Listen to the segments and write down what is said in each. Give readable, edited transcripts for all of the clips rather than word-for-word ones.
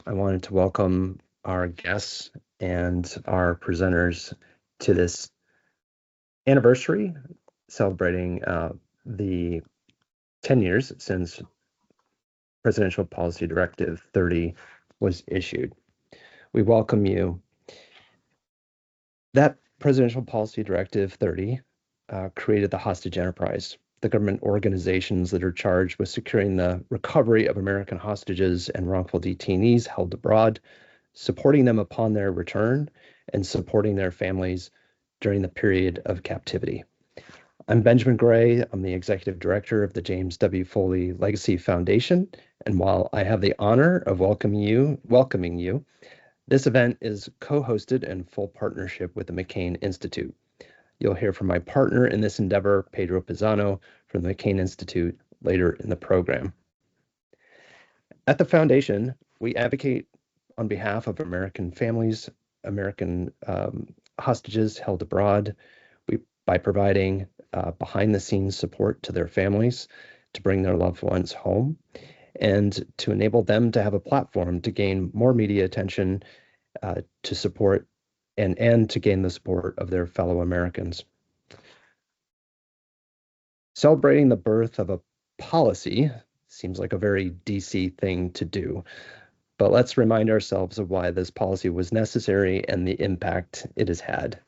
I wanted to welcome our guests and our presenters to this anniversary celebrating the 10 years since Presidential Policy Directive 30 was issued. We welcome you. That Presidential Policy Directive 30 created the hostage enterprise, the government organizations that are charged with securing the recovery of American hostages and wrongful detainees held abroad, supporting them upon their return, and supporting their families during the period of captivity. I'm Benjamin Gray. I'm the executive director of the James W. Foley Legacy Foundation. And while I have the honor of welcoming you, this event is co-hosted in full partnership with the McCain Institute. You'll hear from my partner in this endeavor, Pedro Pisano, from the McCain Institute later in the program. At the foundation, we advocate on behalf of American families, American hostages held abroad, by providing behind-the-scenes support to their families to bring their loved ones home and to enable them to have a platform to gain more media attention to support and to gain the support of their fellow Americans. Celebrating the birth of a policy seems like a very DC thing to do, but let's remind ourselves of why this policy was necessary and the impact it has had.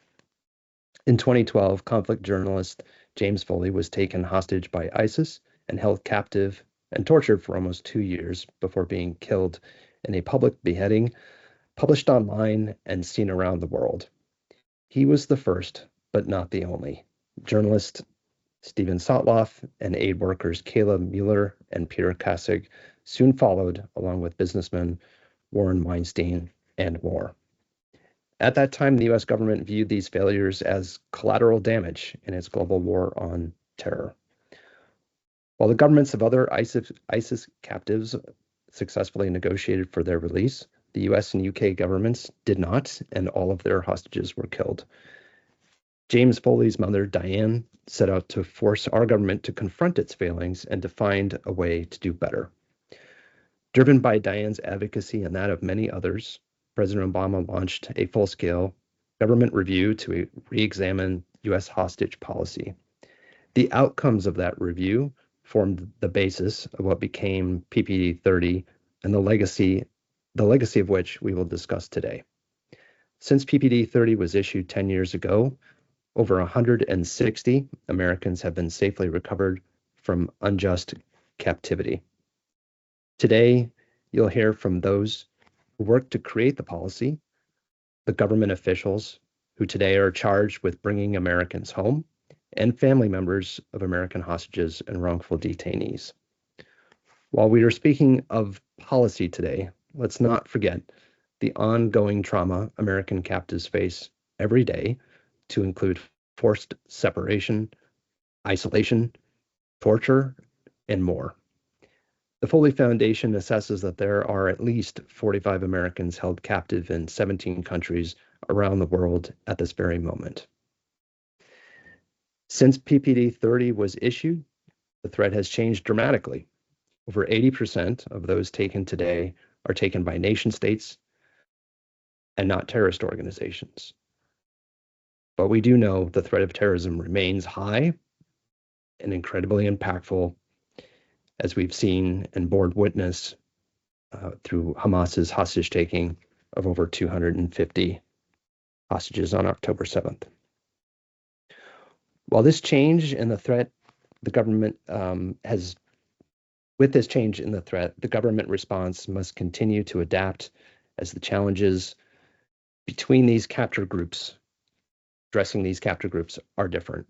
In 2012, conflict journalist James Foley was taken hostage by ISIS and held captive and tortured for almost 2 years before being killed in a public beheading, published online and seen around the world. He was the first, but not the only. Journalist Steven Sotloff and aid workers Kayla Mueller and Peter Kasich soon followed, along with businessmen Warren Weinstein and more. At that time, the U.S. government viewed these failures as collateral damage in its global war on terror. While the governments of other ISIS captives successfully negotiated for their release, the U.S. and UK governments did not, and all of their hostages were killed. James Foley's mother, Diane, set out to force our government to confront its failings and to find a way to do better. Driven by Diane's advocacy and that of many others, President Obama launched a full-scale government review to re-examine U.S. hostage policy. The outcomes of that review formed the basis of what became PPD-30 and the legacy of which we will discuss today. Since PPD-30 was issued 10 years ago, over 160 Americans have been safely recovered from unjust captivity. Today, you'll hear from those who worked to create the policy, the government officials who today are charged with bringing Americans home, and family members of American hostages and wrongful detainees. While we are speaking of policy today, let's not forget the ongoing trauma American captives face every day, to include forced separation, isolation, torture, and more. The Foley Foundation assesses that there are at least 45 Americans held captive in 17 countries around the world at this very moment. Since PPD-30 was issued, the threat has changed dramatically. Over 80% of those taken today are taken by nation states and not terrorist organizations. But we do know the threat of terrorism remains high and incredibly impactful, as we've seen and borne witness through Hamas's hostage taking of over 250 hostages on October 7th. While this change in the threat, the government with this change in the threat, the government response must continue to adapt as the challenges between these capture groups, addressing these capture groups, are different.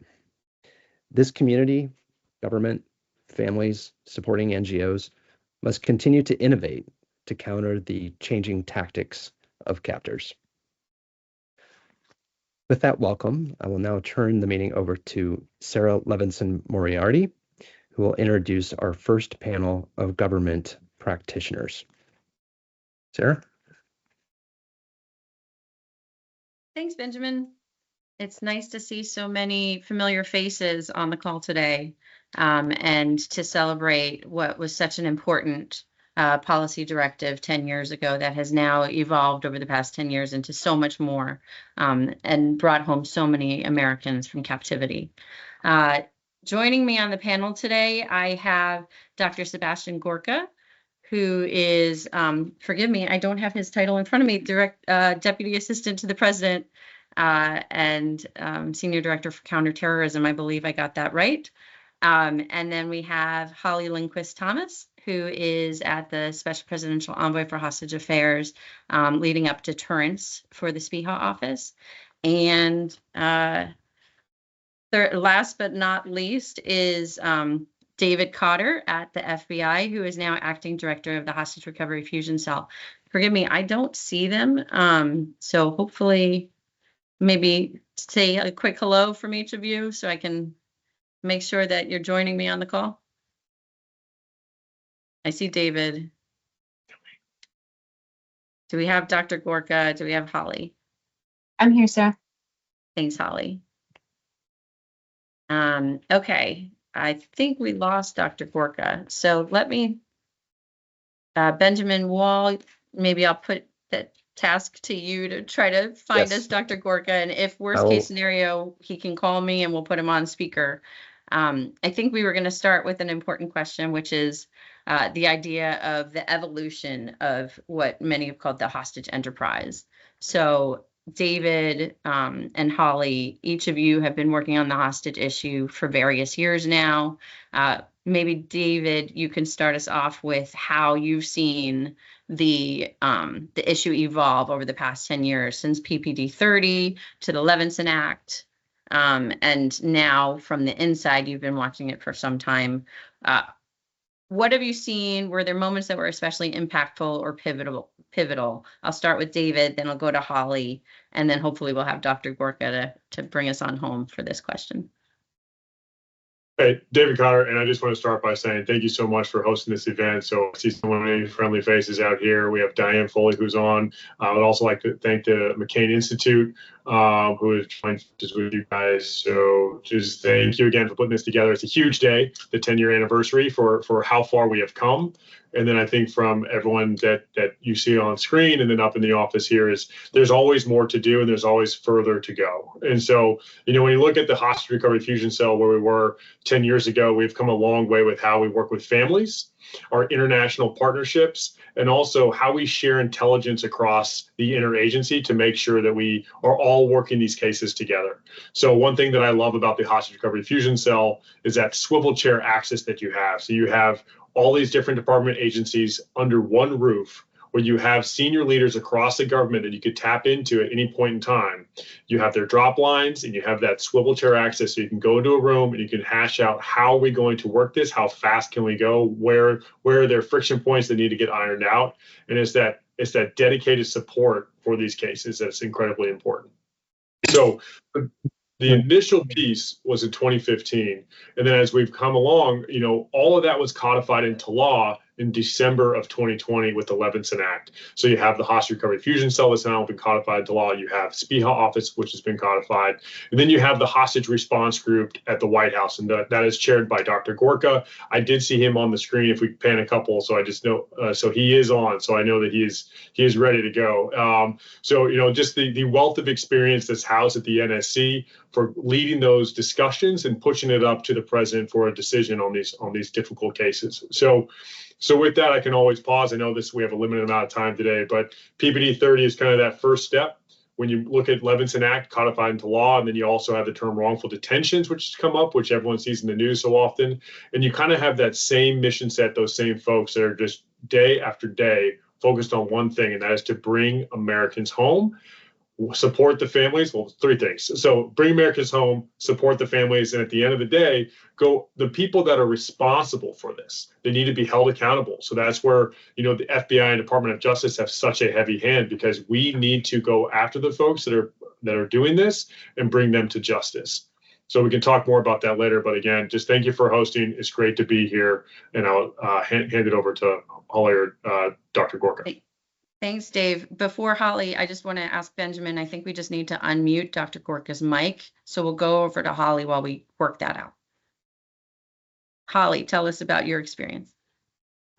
This community, government, families, supporting NGOs must continue to innovate to counter the changing tactics of captors. With that welcome, I will now turn the meeting over to Sarah Levinson-Moriarty, who will introduce our first panel of government practitioners. Sarah? Thanks, Benjamin. It's nice to see so many familiar faces on the call today, and to celebrate what was such an important policy directive 10 years ago that has now evolved over the past 10 years into so much more, and brought home so many Americans from captivity. Joining me on the panel today, I have Dr. Sebastian Gorka, who is, forgive me, I don't have his title in front of me, Deputy Assistant to the President, and Senior Director for Counterterrorism. I believe I got that right. And then we have Holly Lindquist Thomas, who is at the Special Presidential Envoy for Hostage Affairs, leading up deterrence for the SPIHA office. And last but not least is David Cotter at the FBI, who is now acting director of the Hostage Recovery Fusion Cell. Forgive me, I don't see them. So hopefully maybe say a quick hello from each of you so I can make sure that you're joining me on the call. I see David. Do we have Dr. Gorka? Do we have Holly? I'm here, Sarah. Thanks, Holly. Okay, I think we lost Dr. Gorka. So let me, Benjamin Wall, maybe I'll put that task to you to try to find us Dr. Gorka. And if worst case scenario, he can call me and we'll put him on speaker. I think we were going to start with an important question, which is the idea of the evolution of what many have called the hostage enterprise. So David and Holly, each of you have been working on the hostage issue for various years now. Maybe David, you can start us off with how you've seen the issue evolve over the past 10 years, since PPD-30 to the Levinson Act. And now from the inside, you've been watching it for some time. What have you seen? Were there moments that were especially impactful or pivotal? I'll start with David, then I'll go to Holly, and then hopefully we'll have Dr. Gorka to bring us on home for this question. Hey, David Cotter, and I just want to start by saying thank you so much for hosting this event. So I see so many friendly faces out here. We have Diane Foley, who's on. I would also like to thank the McCain Institute, who has joined forces with you guys. So just thank you again for putting this together. It's a huge day, the 10-year anniversary for how far we have come. And then I think from everyone that you see on screen and then up in the office here is there's always more to do and there's always further to go. And so, when you look at the Hostage Recovery Fusion Cell where we were 10 years ago, we've come a long way with how we work with families, our international partnerships, and also how we share intelligence across the interagency to make sure that we are all working these cases together. So one thing that I love about the Hostage Recovery Fusion Cell is that swivel chair access that you have. So you have all these different department agencies under one roof where you have senior leaders across the government that you could tap into at any point in time. You have their drop lines and you have that swivel chair access, so you can go into a room and you can hash out how are we going to work this, how fast can we go, where are there friction points that need to get ironed out, and it's that dedicated support for these cases that's incredibly important. So the initial piece was in 2015, and then as we've come along, all of that was codified into law in December of 2020 with the Levinson Act. So you have the Hostage Recovery Fusion Cell that's now been codified into law. You have SPIHA office, which has been codified. And then you have the Hostage Response Group at the White House, and that is chaired by Dr. Gorka. I did see him on the screen. If we pan a couple, so I just know, so he is on. So I know that he is ready to go. So just the wealth of experience that's housed at the NSC for leading those discussions and pushing it up to the president for a decision on these difficult cases. So with that, I can always pause. I know we have a limited amount of time today, but PPD-30 is kind of that first step. When you look at Levinson Act codified into law, and then you also have the term wrongful detentions, which has come up, which everyone sees in the news so often. And you kind of have that same mission set, those same folks that are just day after day focused on one thing, and that is to bring Americans home, support the families. Well, three things. So bring Americans home, support the families, and at the end of the day, the people that are responsible for this, they need to be held accountable. So that's where, the FBI and Department of Justice have such a heavy hand, because we need to go after the folks that are doing this and bring them to justice. So we can talk more about that later. But again, just thank you for hosting. It's great to be here. And I'll hand it over to Holly or Dr. Gorka. Thanks, Dave. Before Holly, I just want to ask Benjamin, I think we just need to unmute Dr. Gorka's mic. So we'll go over to Holly while we work that out. Holly, tell us about your experience.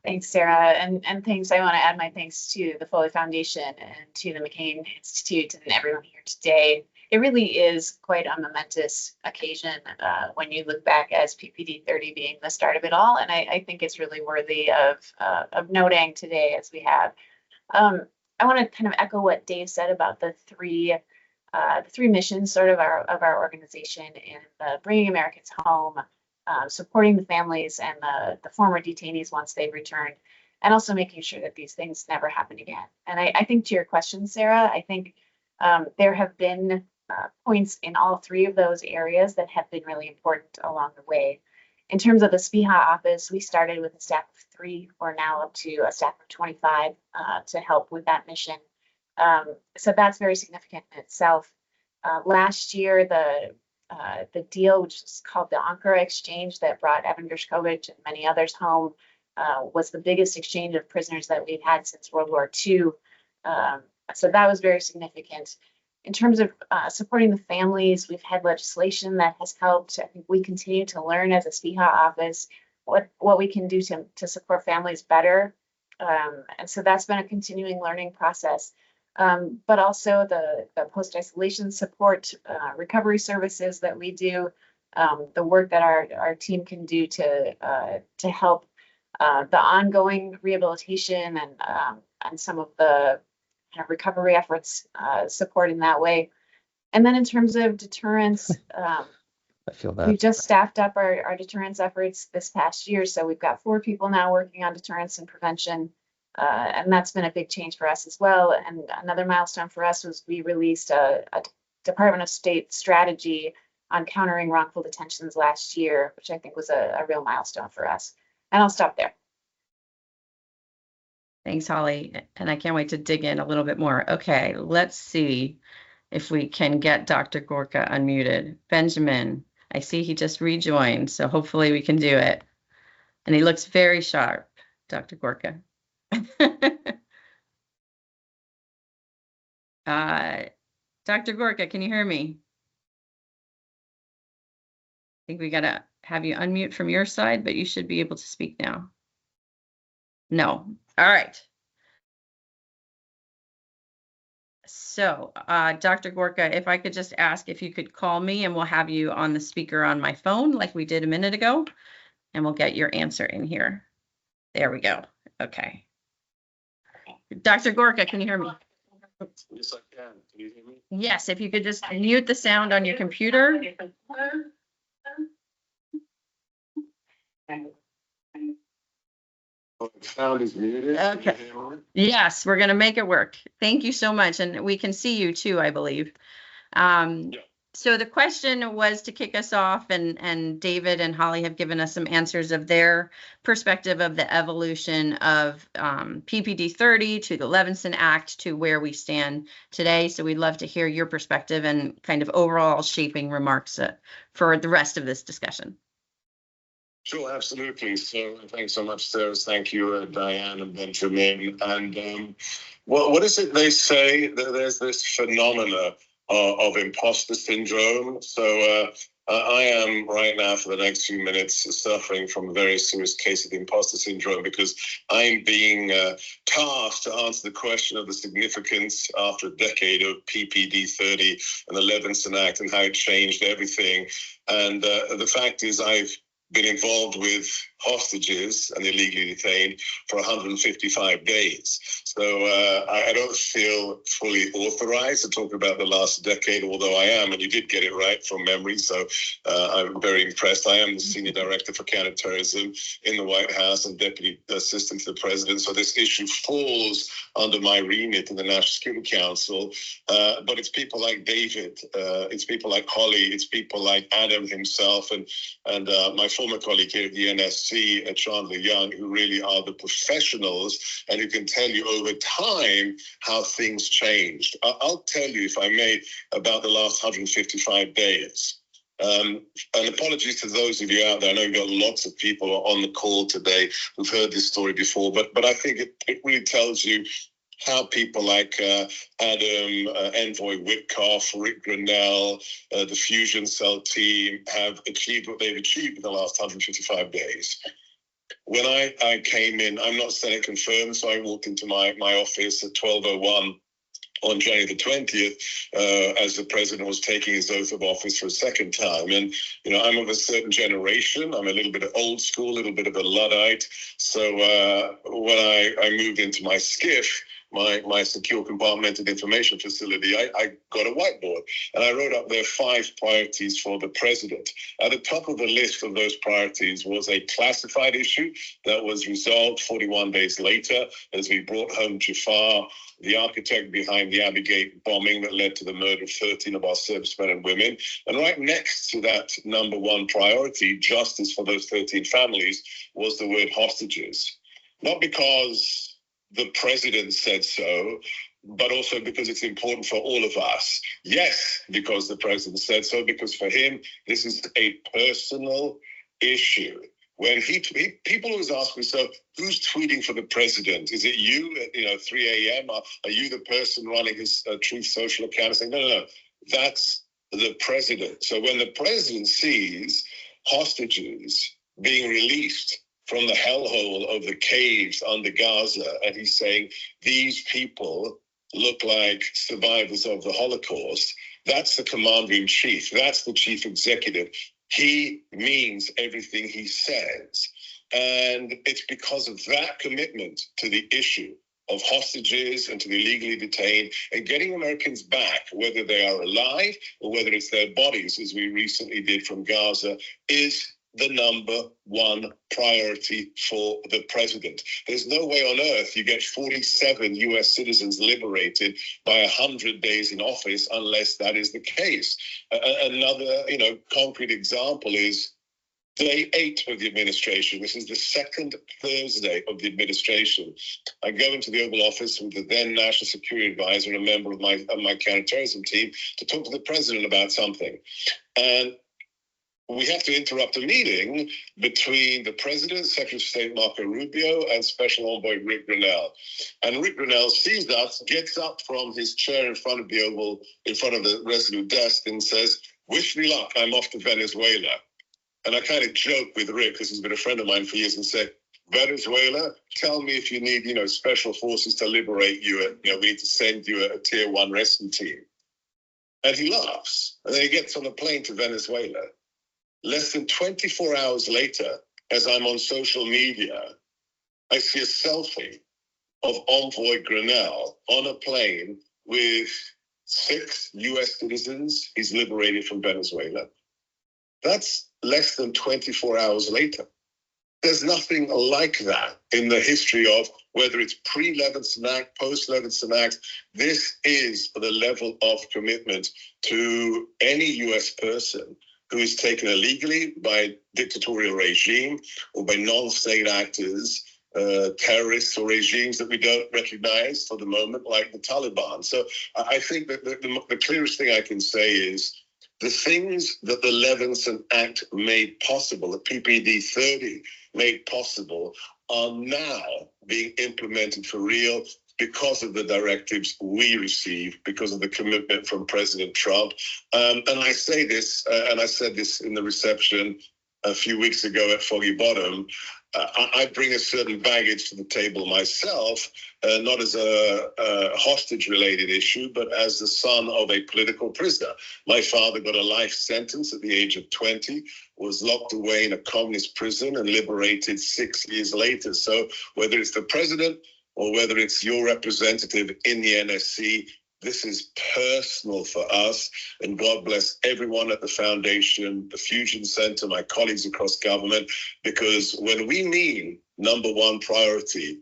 Thanks, Sarah, and thanks. I want to add my thanks to the Foley Foundation and to the McCain Institute and everyone here today. It really is quite a momentous occasion when you look back as PPD-30 being the start of it all, and I think it's really worthy of noting today as we have. I want to kind of echo what Dave said about the three missions sort of our organization in bringing Americans home, supporting the families and the former detainees once they've returned, and also making sure that these things never happen again. And I think to your question, Sarah, I think there have been points in all three of those areas that have been really important along the way. In terms of the SPIHA office, we started with a staff of 3. We're now up to a staff of 25 to help with that mission. So that's very significant in itself. Last year, the deal, which is called the Ankara Exchange, that brought Evan Gershkovich and many others home, was the biggest exchange of prisoners that we've had since World War II. So that was very significant. In terms of supporting the families, we've had legislation that has helped. I think we continue to learn as a SPIHA office what we can do to support families better. And so that's been a continuing learning process. But also the post-isolation support, recovery services that we do, the work that our team can do to help the ongoing rehabilitation and some of the kind of recovery efforts support in that way. And then in terms of deterrence, I feel that we've just staffed up our deterrence efforts this past year. So we've got 4 people now working on deterrence and prevention. And that's been a big change for us as well. And another milestone for us was we released a Department of State strategy on countering wrongful detentions last year, which I think was a real milestone for us. And I'll stop there. Thanks, Holly. And I can't wait to dig in a little bit more. Okay, let's see if we can get Dr. Gorka unmuted. Benjamin, I see he just rejoined, so hopefully we can do it. And he looks very sharp, Dr. Gorka. Dr. Gorka, can you hear me? I think we gotta have you unmute from your side, but you should be able to speak now. No. All right. So, Dr. Gorka, if I could just ask if you could call me and we'll have you on the speaker on my phone like we did a minute ago, and we'll get your answer in here. There we go. Okay. Dr. Gorka, can you hear me? Yes, I can. Can you hear me? Yes, if you could just mute the sound on your computer. Oh, the sound is muted. Okay. Yes, we're going to make it work. Thank you so much. And we can see you too, I believe. Yeah. So the question was to kick us off, and David and Holly have given us some answers of their perspective of the evolution of PPD-30 to the Levinson Act to where we stand today. So we'd love to hear your perspective and kind of overall shaping remarks for the rest of this discussion. Sure, absolutely. So thanks so much, Sarah. Thank you, Diane and Benjamin. And what is it they say? There's this phenomena of imposter syndrome. So I am right now for the next few minutes suffering from a very serious case of imposter syndrome because I'm being tasked to answer the question of the significance after a decade of PPD-30 and the Levinson Act and how it changed everything. And the fact is I've been involved with hostages and illegally detained for 155 days. So I don't feel fully authorized to talk about the last decade, although I am, and you did get it right from memory, so I'm very impressed. I am the Senior Director for Counterterrorism in the White House and Deputy Assistant to the President, so this issue falls under my remit in the National Security Council, but it's people like David, it's people like Holly, it's people like Adam himself, and my former colleague here at the NSC, Chandler Young, who really are the professionals and who can tell you over time how things changed. I'll tell you, if I may, about the last 155 days. And apologies to those of you out there. I know you've got lots of people on the call today who've heard this story before, but I think it really tells you how people like Adam, Envoy Witkoff, Rick Grinnell, the Fusion Cell team have achieved what they've achieved in the last 155 days. when I came in, I'm not Senate confirmed, so I walked into my office at 12:01 on January the 20th, as the president was taking his oath of office for a second time. And, you know, I'm of a certain generation. I'm a little bit of old school, a little bit of a Luddite. So when I moved into my skiff, my secure compartmented information facility, I got a whiteboard and I wrote up their 5 priorities for the president. At the top of the list of those priorities was a classified issue that was resolved 41 days later as we brought home Jafar, the architect behind the Abbey Gate bombing that led to the murder of 13 of our servicemen and women. And right next to that number 1 priority, justice for those 13 families, was the word hostages. Not because the president said so, but also because it's important for all of us. Yes, because the president said so, because for him, this is a personal issue. When people always ask me, so who's tweeting for the president? Is it you at 3 a.m.? Are you the person running his Truth Social account? I say, no, that's the president. So when the president sees hostages being released from the hellhole of the caves under Gaza, and he's saying, these people look like survivors of the Holocaust, that's the commander-in-chief, that's the chief executive. He means everything he says. And it's because of that commitment to the issue of hostages and to the illegally detained and getting Americans back, whether they are alive or whether it's their bodies, as we recently did from Gaza, is the number 1 priority for the president. There's no way on earth you get 47 US citizens liberated by 100 days in office unless that is the case. Another, concrete example is day 8 of the administration. This is the second Thursday of the administration. I go into the Oval Office with the then National Security Advisor and a member of my counterterrorism team to talk to the president about something. And we have to interrupt a meeting between the president, Secretary of State Marco Rubio, and Special Envoy Rick Grenell. And Rick Grenell sees us, gets up from his chair in front of the Oval, in front of the resolute desk, and says, "Wish me luck, I'm off to Venezuela." And I kind of joke with Rick, because he's been a friend of mine for years, and said, "Venezuela, tell me if you need, special forces to liberate you. We need to send you a tier 1 rescue team." And he laughs. And then he gets on a plane to Venezuela. Less than 24 hours later, as I'm on social media, I see a selfie of Envoy Grenell on a plane with 6 US citizens he's liberated from Venezuela. That's less than 24 hours later. There's nothing like that in the history of whether it's pre-Levinson Act, post-Levinson Act. This is the level of commitment to any US person who is taken illegally by a dictatorial regime or by non-state actors, terrorists or regimes that we don't recognize for the moment, like the Taliban. So I think that the clearest thing I can say is the things that the Levinson Act made possible, the PPD-30 made possible, are now being implemented for real because of the directives we received, because of the commitment from President Trump. And I say this, and I said this in the reception a few weeks ago at Foggy Bottom, I bring a certain baggage to the table myself, not as a hostage-related issue, but as the son of a political prisoner. My father got a life sentence at the age of 20, was locked away in a communist prison and liberated 6 years later. So whether it's the president or whether it's your representative in the NSC, this is personal for us, and God bless everyone at the foundation, the Fusion Center, my colleagues across government, because when we mean number 1 priority,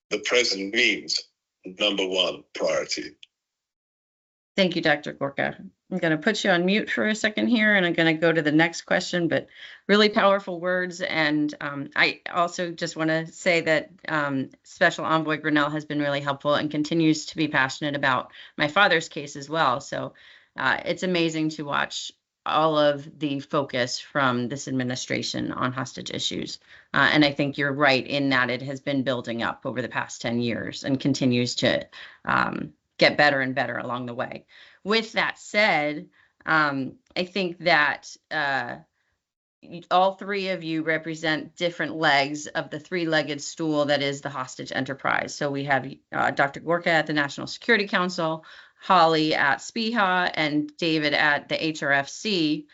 the president means number 1 priority. Thank you, Dr. Gorka. I'm going to put you on mute for a second here, and I'm going to go to the next question, but really powerful words. And I also just want to say that Special Envoy Grenell has been really helpful and continues to be passionate about my father's case as well. So it's amazing to watch all of the focus from this administration on hostage issues. And I think you're right in that it has been building up over the past 10 years and continues to get better and better along the way. With that said, I think that all three of you represent different legs of the three-legged stool that is the hostage enterprise. So we have Dr. Gorka at the National Security Council, Holly at SPIHA, and David at the HRFC.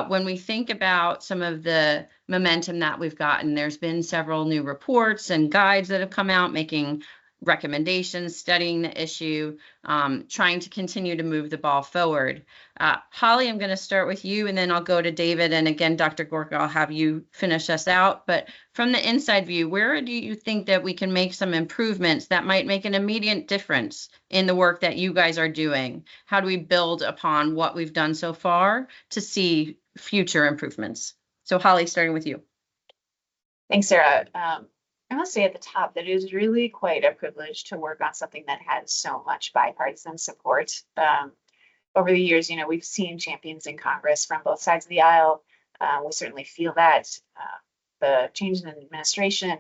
When we think about some of the momentum that we've gotten, there's been several new reports and guides that have come out making recommendations, studying the issue, trying to continue to move the ball forward. Holly, I'm going to start with you, and then I'll go to David. And again, Dr. Gorka, I'll have you finish us out. But from the inside view, where do you think that we can make some improvements that might make an immediate difference in the work that you guys are doing? How do we build upon what we've done so far to see future improvements? So Holly, starting with you. Thanks, Sarah. I must say at the top that it is really quite a privilege to work on something that has so much bipartisan support. Over the years, we've seen champions in Congress from both sides of the aisle. We certainly feel that the change in administration,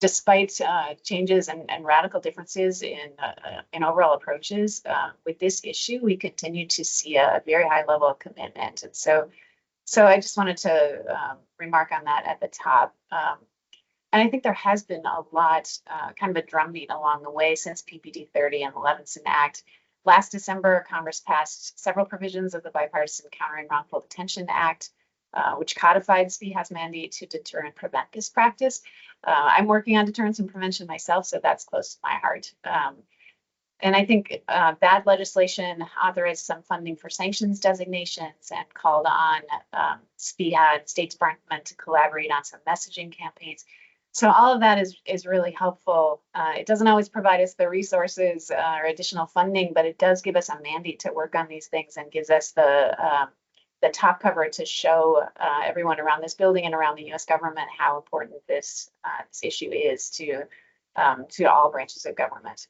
despite changes and radical differences in overall approaches with this issue, we continue to see a very high level of commitment. And so I just wanted to remark on that at the top. And I think there has been a lot, kind of a drumbeat along the way since PPD-30 and the Levinson Act. Last December, Congress passed several provisions of the Bipartisan Countering Wrongful Detention Act, which codified SPIHA's mandate to deter and prevent this practice. I'm working on deterrence and prevention myself, so that's close to my heart. And I think that legislation authorized some funding for sanctions designations and called on SPIHA and State Department to collaborate on some messaging campaigns. So all of that is really helpful. It doesn't always provide us the resources or additional funding, but it does give us a mandate to work on these things and gives us the top cover to show everyone around this building and around the U.S. government how important this issue is to all branches of government.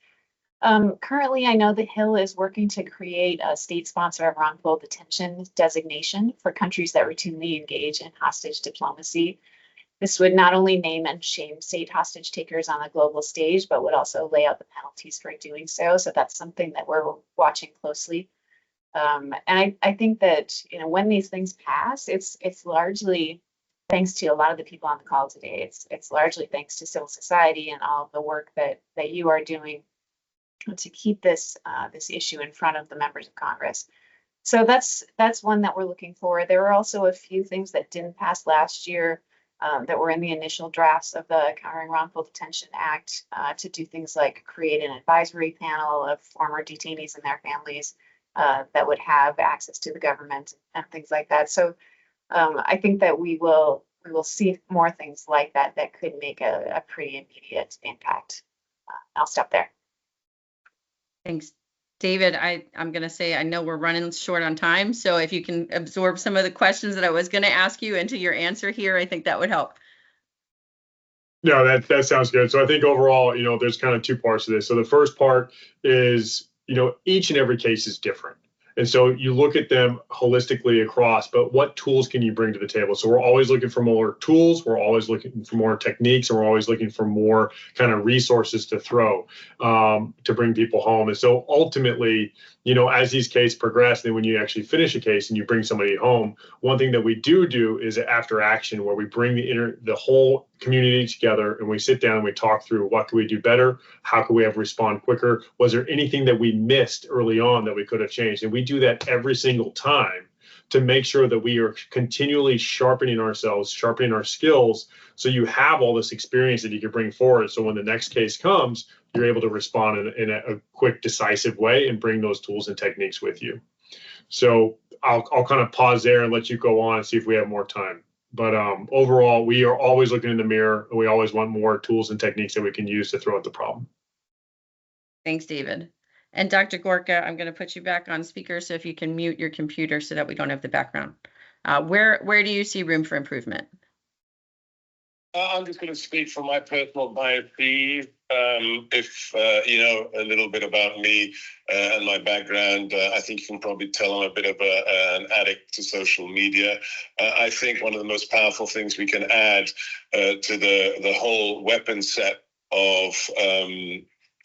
Currently, I know the Hill is working to create a state sponsor of wrongful detention designation for countries that routinely engage in hostage diplomacy. This would not only name and shame state hostage takers on the global stage, but would also lay out the penalties for doing so. So that's something that we're watching closely. And I think that when these things pass, it's largely thanks to a lot of the people on the call today. It's largely thanks to civil society and all of the work that you are doing to keep this issue in front of the members of Congress. So that's one that we're looking for. There were also a few things that didn't pass last year that were in the initial drafts of the Countering Wrongful Detention Act to do things like create an advisory panel of former detainees and their families that would have access to the government and things like that. So I think that we will see more things like that that could make a pretty immediate impact. I'll stop there. Thanks, David. I'm going to say, I know we're running short on time, so if you can absorb some of the questions that I was going to ask you into your answer here, I think that would help. No, that sounds good. So I think overall, there's kind of two parts to this. So the first part is, each and every case is different. And so you look at them holistically across, but what tools can you bring to the table? So we're always looking for more tools. We're always looking for more techniques, and we're always looking for more kind of resources to throw to bring people home. And so ultimately, as these cases progress, then when you actually finish a case and you bring somebody home, one thing that we do is after action, where we bring the whole community together and we sit down and we talk through what can we do better, how can we have respond quicker, was there anything that we missed early on that we could have changed? And we do that every single time to make sure that we are continually sharpening ourselves, sharpening our skills, so you have all this experience that you can bring forward. So when the next case comes, you're able to respond in a quick, decisive way and bring those tools and techniques with you. So I'll kind of pause there and let you go on and see if we have more time. But overall, we are always looking in the mirror, and we always want more tools and techniques that we can use to throw at the problem. Thanks, David. And Dr. Gorka, I'm going to put you back on speaker, so if you can mute your computer so that we don't have the background. Where do you see room for improvement? I'm just going to speak from my personal bias. If a little bit about me and my background, I think you can probably tell I'm a bit of an addict to social media. I think one of the most powerful things we can add to the whole weapon set of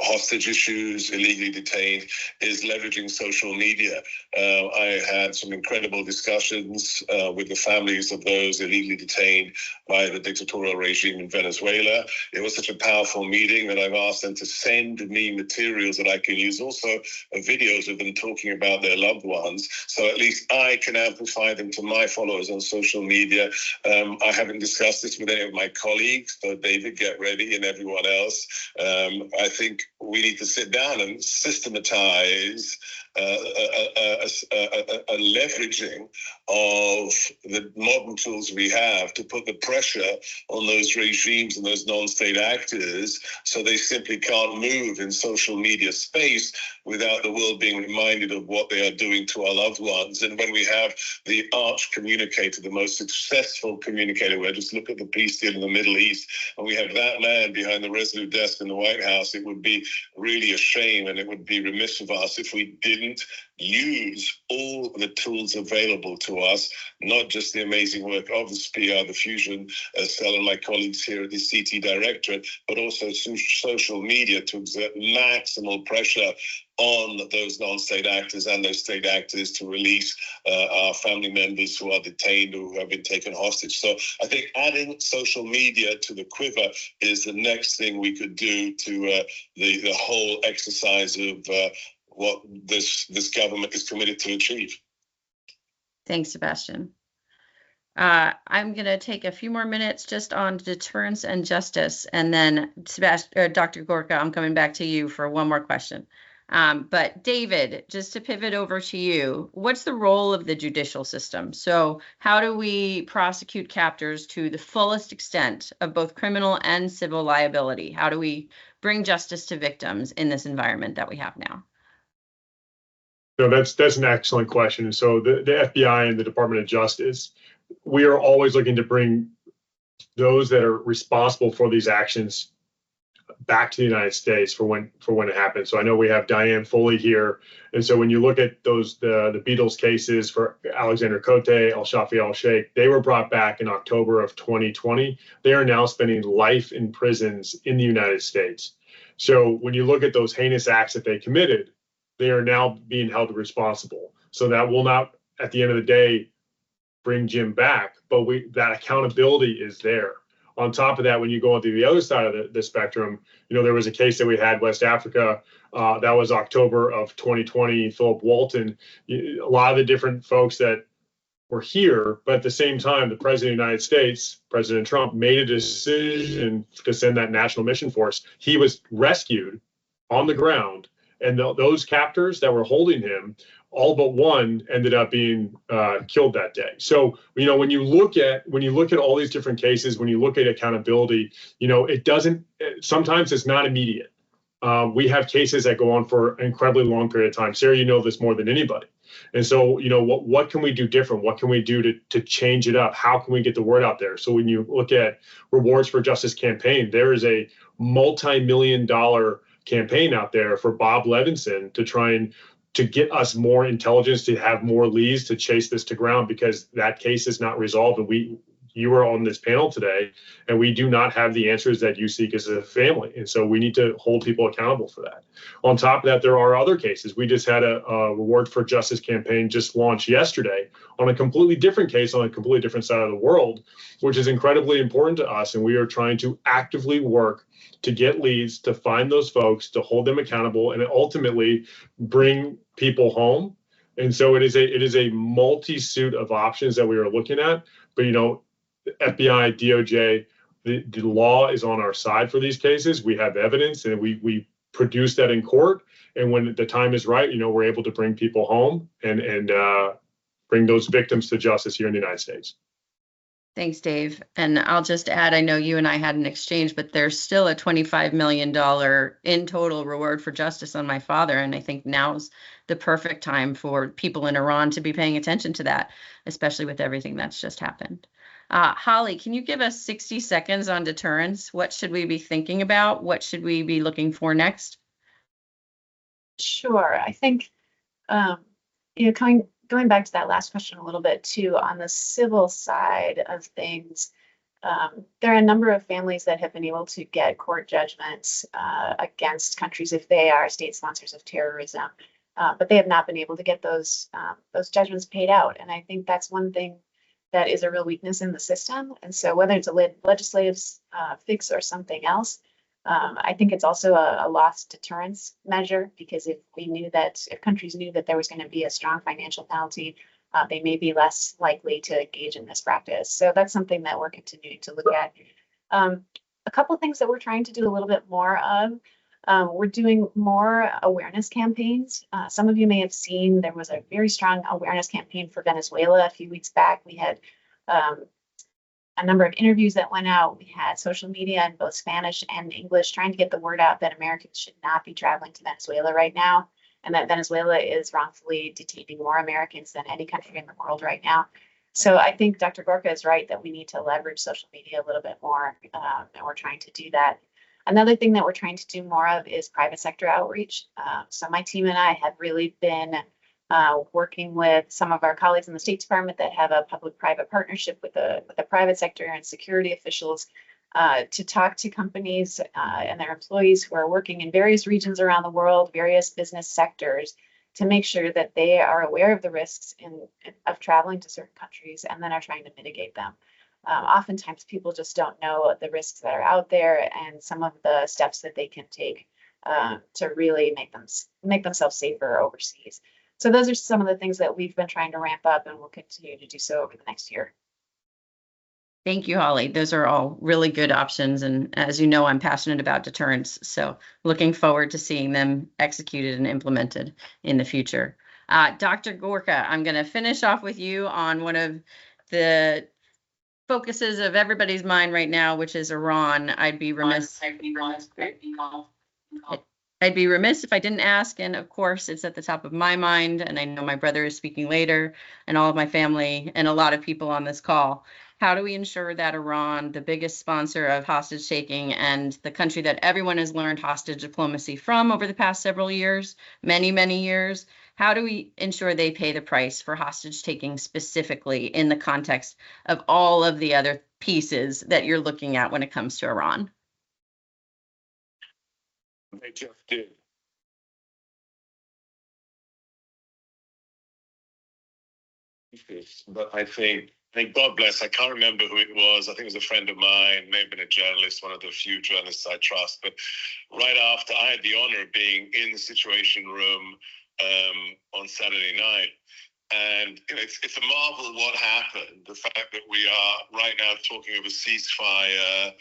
hostage issues, illegally detained, is leveraging social media. I had some incredible discussions with the families of those illegally detained by the dictatorial regime in Venezuela. It was such a powerful meeting that I've asked them to send me materials that I can use, also videos of them talking about their loved ones, so at least I can amplify them to my followers on social media. I haven't discussed this with any of my colleagues, so David, get ready, and everyone else. I think we need to sit down and systematize a leveraging of the modern tools we have to put the pressure on those regimes and those non-state actors, so they simply can't move in social media space without the world being reminded of what they are doing to our loved ones. And when we have the arch communicator, the most successful communicator, where just look at the peace deal in the Middle East, and we have that man behind the resolute desk in the White House, it would be really a shame, and it would be remiss of us if we didn't use all the tools available to us, not just the amazing work of the SPR, the Fusion Cell, and my colleagues here at the CT Directorate, but also social media to exert maximal pressure on those non-state actors and those state actors to release our family members who are detained or who have been taken hostage. So I think adding social media to the quiver is the next thing we could do to the whole exercise of what this government is committed to achieve. Thanks, Sebastian. I'm going to take a few more minutes just on deterrence and justice, and then Dr. Gorka, I'm coming back to you for one more question. But David, just to pivot over to you, what's the role of the judicial system? So how do we prosecute captors to the fullest extent of both criminal and civil liability? How do we bring justice to victims in this environment that we have now? No, that's an excellent question. So the FBI and the Department of Justice, we are always looking to bring those that are responsible for these actions back to the United States for when it happens. So I know we have Diane Foley here, and so when you look at those the Beatles cases for Alexander Cote, El Shafi Al Sheikh, they were brought back in October of 2020. They are now spending life in prisons in the United States. So when you look at those heinous acts that they committed, they are now being held responsible. So that will not, at the end of the day, bring Jim back, but that accountability is there. On top of that, when you go onto the other side of the spectrum, there was a case that we had, West Africa, that was October of 2020, Philip Walton, a lot of the different folks that were here, but at the same time, the President of the United States, President Trump, made a decision to send that national mission force. He was rescued on the ground, and those captors that were holding him, all but one ended up being killed that day. So, when you look at all these different cases, when you look at accountability, sometimes it's not immediate. We have cases that go on for an incredibly long period of time. Sarah, you know this more than anybody. And so, what can we do different? What can we do to change it up? How can we get the word out there? So when you look at Rewards for Justice campaign, there is a multi-million-dollar campaign out there for Bob Levinson to try and to get us more intelligence, to have more leads, to chase this to ground, because that case is not resolved. And you are on this panel today, and we do not have the answers that you seek as a family. And so we need to hold people accountable for that. On top of that, there are other cases. We just had a Reward for Justice campaign just launched yesterday on a completely different case on a completely different side of the world, which is incredibly important to us. And we are trying to actively work to get leads, to find those folks, to hold them accountable, and ultimately bring people home. And so it is a multi-suit of options that we are looking at. But FBI, DOJ, the law is on our side for these cases. We have evidence, and we produce that in court. And when the time is right, we're able to bring people home and bring those victims to justice here in the United States. Thanks, Dave. And I'll just add, I know you and I had an exchange, but there's still a $25 million in total reward for justice on my father. And I think now's the perfect time for people in Iran to be paying attention to that, especially with everything that's just happened. Holly, can you give us 60 seconds on deterrence? What should we be thinking about? What should we be looking for next? Sure. I think, going back to that last question a little bit too, on the civil side of things, There are a number of families that have been able to get court judgments against countries if they are state sponsors of terrorism, but they have not been able to get those judgments paid out. And I think that's one thing that is a real weakness in the system. And so whether it's a legislative fix or something else, I think it's also a lost deterrence measure, because if countries knew that there was going to be a strong financial penalty, they may be less likely to engage in this practice. So that's something that we're continuing to look at. A couple of things that we're trying to do a little bit more of. We're doing more awareness campaigns. Some of you may have seen there was a very strong awareness campaign for Venezuela a few weeks back. We had a number of interviews that went out. We had social media in both Spanish and English trying to get the word out that Americans should not be traveling to Venezuela right now, and that Venezuela is wrongfully detaining more Americans than any country in the world right now. So I think Dr. Gorka is right that we need to leverage social media a little bit more, and we're trying to do that. Another thing that we're trying to do more of is private sector outreach. So my team and I have really been working with some of our colleagues in the State Department that have a public-private partnership with the private sector and security officials to talk to companies and their employees who are working in various regions around the world, various business sectors, to make sure that they are aware of the risks of traveling to certain countries and then are trying to mitigate them. Oftentimes people just don't know the risks that are out there and some of the steps that they can take to really make themselves safer overseas. So those are some of the things that we've been trying to ramp up, and we'll continue to do so over the next year. Thank you, Holly. Those are all really good options. And as you know, I'm passionate about deterrence. So looking forward to seeing them executed and implemented in the future. Dr. Gorka, I'm going to finish off with you on one of the focuses of everybody's mind right now, which is Iran. I'd be remiss if I didn't ask, and of course it's at the top of my mind, and I know my brother is speaking later, and all of my family, and a lot of people on this call. How do we ensure that Iran, the biggest sponsor of hostage taking and the country that everyone has learned hostage diplomacy from over the past several years, many, many years, how do we ensure they pay the price for hostage taking specifically in the context of all of the other pieces that you're looking at when it comes to Iran? They just did. But I think God bless, I can't remember who it was. I think it was a friend of mine, may have been a journalist, one of the few journalists I trust. But right after, I had the honor of being in the Situation Room on Saturday night. And it's a marvel what happened. The fact that we are right now talking of a ceasefire,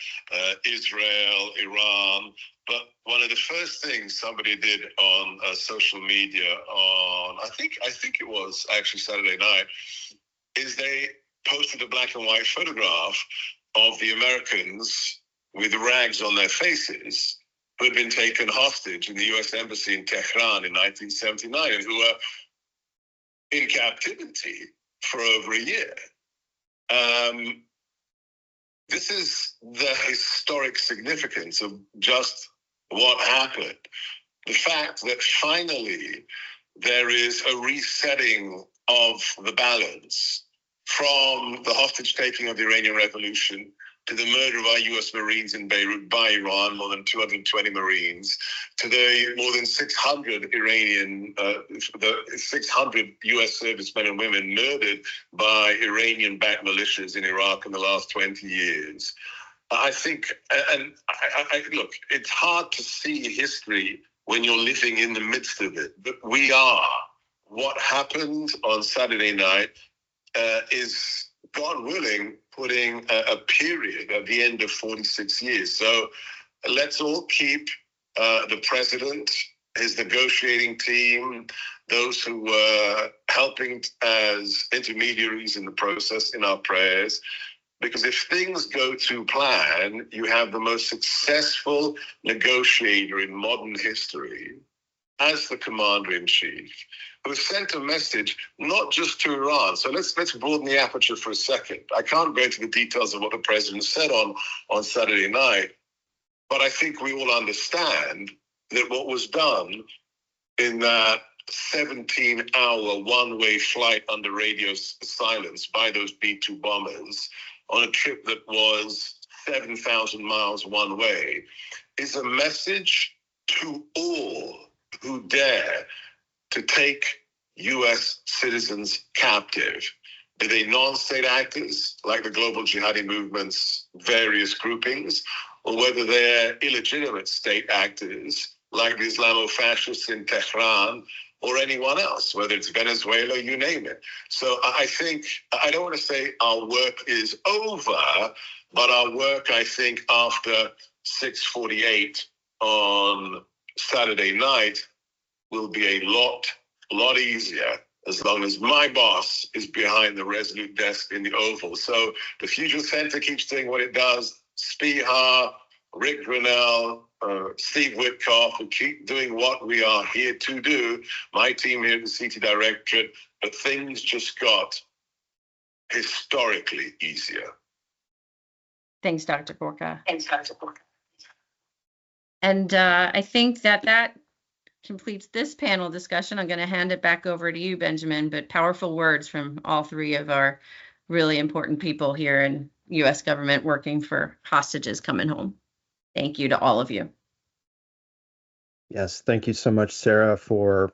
Israel, Iran. But one of the first things somebody did on social media on, I think it was actually Saturday night, is they posted a black and white photograph of the Americans with rags on their faces who had been taken hostage in the U.S. Embassy in Tehran in 1979 and who were in captivity for over a year. This is the historic significance of just what happened. The fact that finally there is a resetting of the balance from the hostage taking of the Iranian Revolution to the murder of our U.S. Marines in Beirut by Iran, more than 220 Marines, to the more than 600 the 600 U.S. servicemen and women murdered by Iranian-backed militias in Iraq in the last 20 years. I think, and I look, it's hard to see history when you're living in the midst of it, but we are. What happened on Saturday night is, God willing, putting a period at the end of 46 years. So let's all keep the president, his negotiating team, those who were helping as intermediaries in the process in our prayers. Because if things go to plan, you have the most successful negotiator in modern history as the commander-in-chief, who sent a message not just to Iran. So let's broaden the aperture for a second. I can't go into the details of what the president said on Saturday night, but I think we all understand that what was done in that 17-hour one-way flight under radio silence by those B-2 bombers on a trip that was 7,000 miles one way is a message to all who dare to take US citizens captive. Be they non-state actors, like the global jihadi movement's various groupings, or whether they're illegitimate state actors, like the Islamo-fascists in Tehran, or anyone else, whether it's Venezuela, you name it. So I think, I don't want to say our work is over, but our work, I think, after 6:48 on Saturday night will be a lot easier as long as my boss is behind the Resolute desk in the Oval. So the Fusion Center keeps doing what it does. Spihar, Rick Grinnell, Steve Witkoff, who keep doing what we are here to do. My team here at the CT Directorate, but things just got historically easier. Thanks, Dr. Gorka. Thanks, Dr. Gorka. And I think that completes this panel discussion. I'm going to hand it back over to you, Benjamin, but powerful words from all three of our really important people here in U.S. government working for hostages coming home. Thank you to all of you. Yes, thank you so much, Sarah, for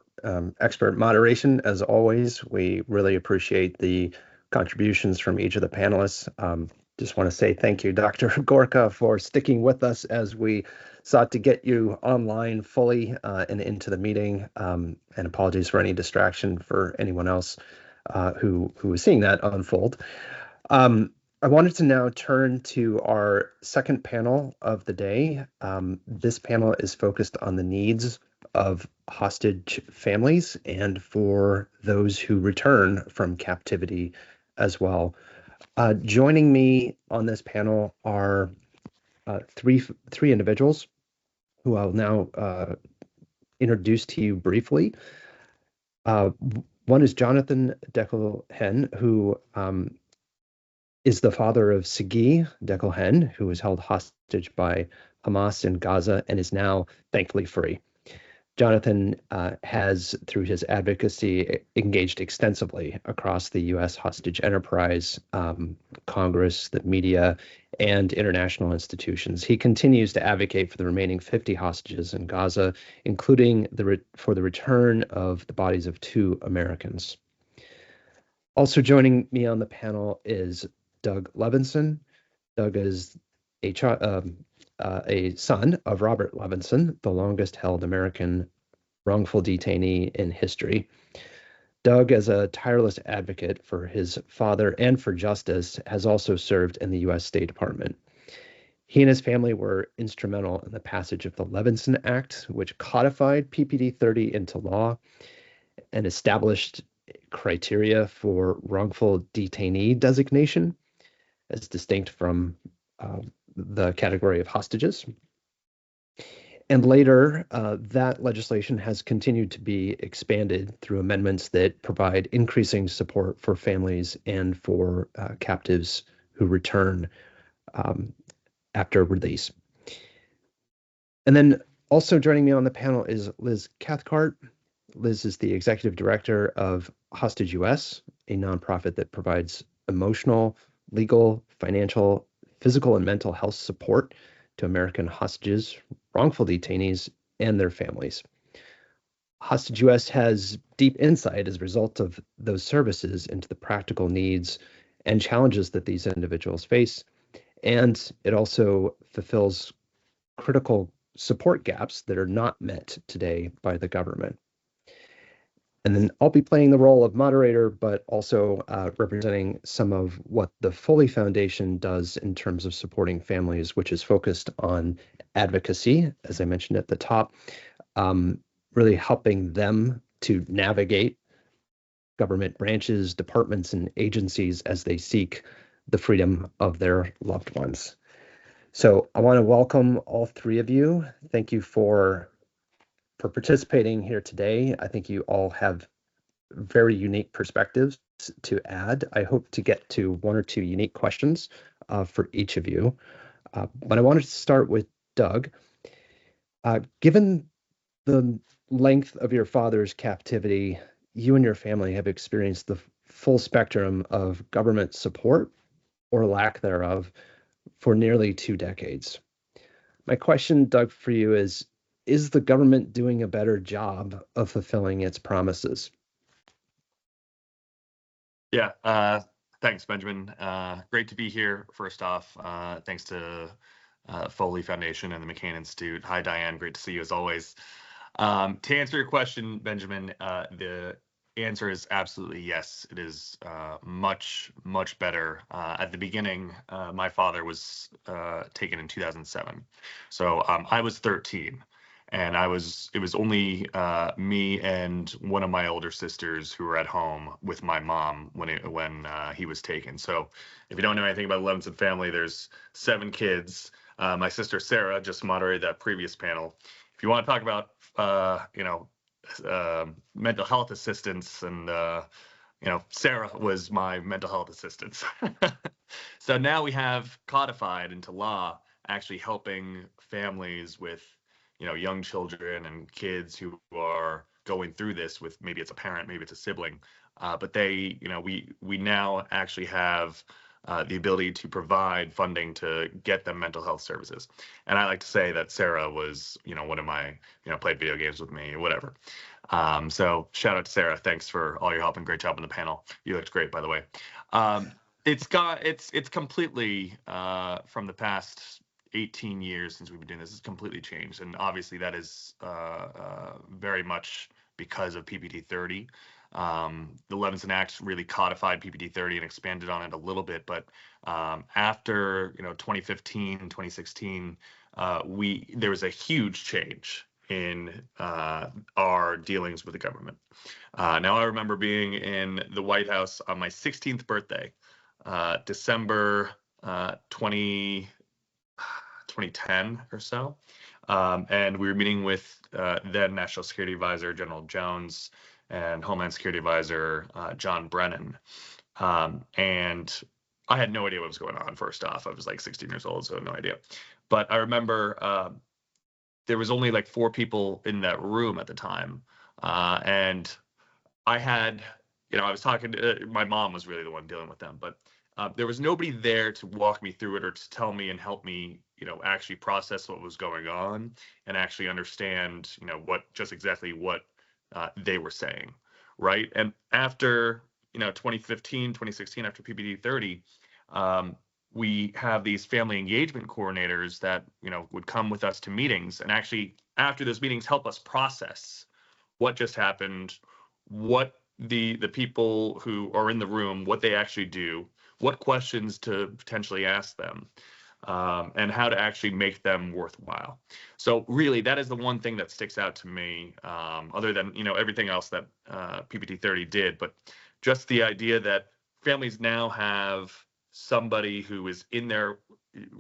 expert moderation. As always, we really appreciate the contributions from each of the panelists. Just want to say thank you, Dr. Gorka, for sticking with us as we sought to get you online fully and into the meeting. And apologies for any distraction for anyone else who was seeing that unfold. I wanted to now turn to our second panel of the day. This panel is focused on the needs of hostage families and for those who return from captivity as well. Joining me on this panel are three individuals who I'll now introduce to you briefly. One is Jonathan Dekelhen, who is the father of Sagi Dekelhen, who was held hostage by Hamas in Gaza and is now thankfully free. Jonathan has, through his advocacy, engaged extensively across the U.S. hostage enterprise, Congress, the media, and international institutions. He continues to advocate for the remaining 50 hostages in Gaza, including for the return of the bodies of 2 Americans. Also joining me on the panel is Doug Levinson. Doug is a son of Robert Levinson, the longest held American wrongful detainee in history. Doug, as a tireless advocate for his father and for justice, has also served in the U.S. State Department. He and his family were instrumental in the passage of the Levinson Act, which codified PPD-30 into law and established criteria for wrongful detainee designation as distinct from the category of hostages. And later, that legislation has continued to be expanded through amendments that provide increasing support for families and for captives who return after release. And then also joining me on the panel is Liz Cathcart. Liz is the executive director of Hostage US, a nonprofit that provides emotional, legal, financial, physical, and mental health support to American hostages, wrongful detainees, and their families. Hostage US has deep insight as a result of those services into the practical needs and challenges that these individuals face, and it also fulfills critical support gaps that are not met today by the government. And then I'll be playing the role of moderator, but also representing some of what the Foley Foundation does in terms of supporting families, which is focused on advocacy, as I mentioned at the top, really helping them to navigate government branches, departments, and agencies as they seek the freedom of their loved ones. So I want to welcome all three of you. Thank you for participating here today. I think you all have very unique perspectives to add. I hope to get to 1 or 2 unique questions for each of you. But I wanted to start with Doug. Given the length of your father's captivity, you and your family have experienced the full spectrum of government support or lack thereof, for nearly 2 decades. My question, Doug, for you is the government doing a better job of fulfilling its promises? Yeah, thanks, Benjamin. Great to be here, first off. Thanks to Foley Foundation and the McCain Institute. Hi, Diane. Great to see you as always. To answer your question, Benjamin, the answer is absolutely yes. It is much, much better. At the beginning, my father was taken in 2007. So I was 13. And it was only me and one of my older sisters who were at home with my mom when he was taken. So if you don't know anything about Levinson family, there's 7 kids. My sister Sarah just moderated that previous panel. If you want to talk about mental health assistance, and Sarah was my mental health assistant. So now we have codified into law actually helping families with young children and kids who are going through this with, maybe it's a parent, maybe it's a sibling, but we now actually have the ability to provide funding to get them mental health services. And I like to say that Sarah was, one of my, played video games with me or whatever. So shout out to Sarah. Thanks for all your help and great job on the panel. You looked great, by the way. It's completely from the past 18 years since we've been doing this, it's completely changed. And obviously that is very much because of PPD-30. The Levinson Act really codified PPD-30 and expanded on it a little bit. But after 2015, 2016, there was a huge change in our dealings with the government. Now I remember being in the White House on my 16th birthday, December 2010 or so. And we were meeting with then National Security Advisor General Jones and Homeland Security Advisor John Brennan. And I had no idea what was going on, first off. I was like 16 years old, so no idea. But I remember there was only like 4 people in that room at the time. And I had, I was talking to, my mom was really the one dealing with them, but there was nobody there to walk me through it or to tell me and help me, actually process what was going on and actually understand, just exactly what they were saying, right? And after, 2015, 2016, after PPD-30, we have these family engagement coordinators that, would come with us to meetings and actually, after those meetings, help us process what just happened, what the people who are in the room, what they actually do, what questions to potentially ask them, and how to actually make them worthwhile. So really, that is the one thing that sticks out to me, other than everything else that PPD-30 did. But just the idea that families now have somebody who is in there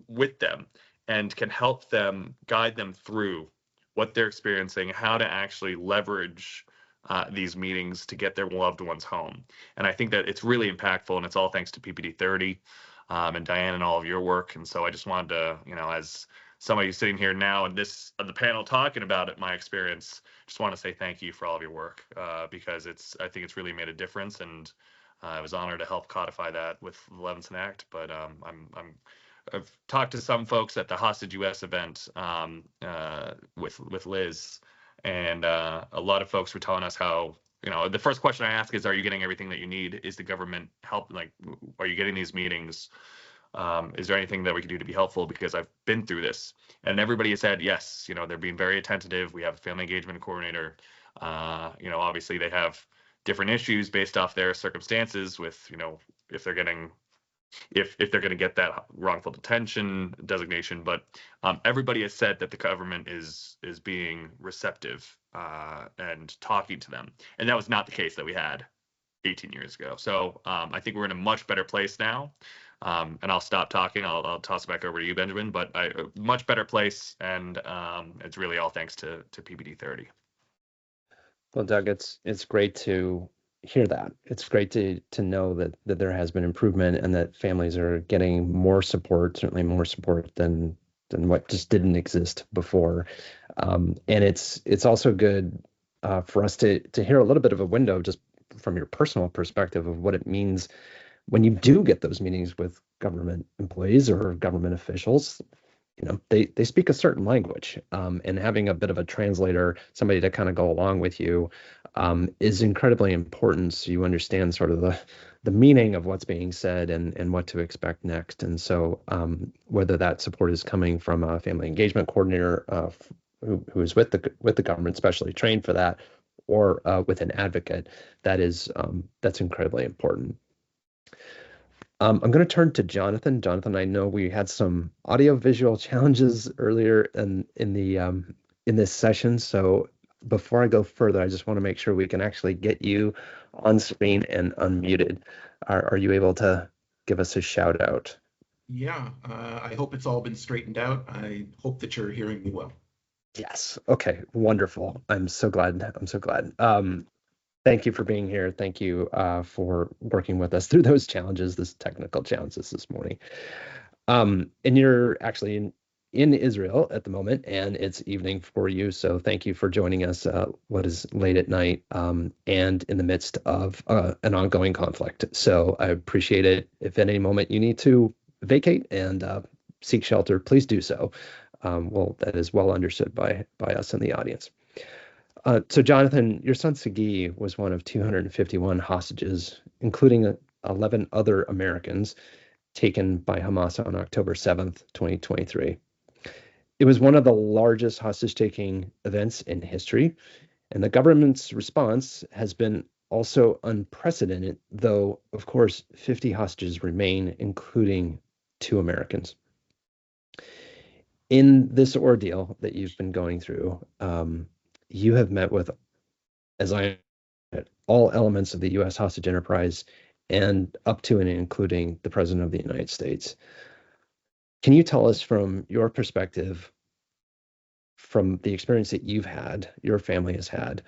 with them and can help them, guide them through what they're experiencing, how to actually leverage these meetings to get their loved ones home. And I think that it's really impactful, and it's all thanks to PPD-30 and Diane and all of your work. And so I just wanted to, as somebody sitting here now and this on the panel talking about it, my experience, just want to say thank you for all of your work, because I think it's really made a difference. And I was honored to help codify that with the Levinson Act. But I've talked to some folks at the Hostage US event with Liz, and a lot of folks were telling us how, the first question I ask is, are you getting everything that you need? Is the government help? Like, are you getting these meetings? Is there anything that we can do to be helpful? Because I've been through this. And everybody has said yes. They're being very attentive. We have a family engagement coordinator. Obviously they have different issues based off their circumstances with, if they're going to get that wrongful detention designation. But everybody has said that the government is being receptive and talking to them. And that was not the case that we had 18 years ago. So I think we're in a much better place now. And I'll stop talking. I'll toss it back over to you, Benjamin. But a much better place, and it's really all thanks to PPD-30. Well, Doug, it's great to hear that. It's great to know that there has been improvement and that families are getting more support, certainly more support than what just didn't exist before. And it's also good for us to hear a little bit of a window just from your personal perspective of what it means when you do get those meetings with government employees or government officials, they speak a certain language, and having a bit of a translator, somebody to kind of go along with you, is incredibly important, so you understand sort of the meaning of what's being said and what to expect next. And so whether that support is coming from a family engagement coordinator who is with the government, specially trained for that, or with an advocate, that's incredibly important. I'm going to turn to Jonathan. Jonathan, I know we had some audio-visual challenges earlier in this session. So before I go further, I just want to make sure we can actually get you on screen and unmuted. Are you able to give us a shout out? Yeah, I hope it's all been straightened out. I hope that you're hearing me well. Yes. Okay. Wonderful. I'm so glad. Thank you for being here. Thank you for working with us through those challenges, this technical challenges this morning. And you're actually in Israel at the moment, and it's evening for you. So thank you for joining us what is late at night and in the midst of an ongoing conflict. So I appreciate it. If at any moment you need to vacate and seek shelter, please do so. Well, that is well understood by us in the audience. So, Jonathan, your son Sagi was one of 251 hostages, including 11 other Americans, taken by Hamas on October 7th, 2023. It was one of the largest hostage-taking events in history, and the government's response has been also unprecedented, though, of course, 50 hostages remain, including 2 Americans. In this ordeal that you've been going through, you have met with, as I all elements of the U.S. hostage enterprise and up to and including the President of the United States. Can you tell us from your perspective, from the experience that you've had, your family has had,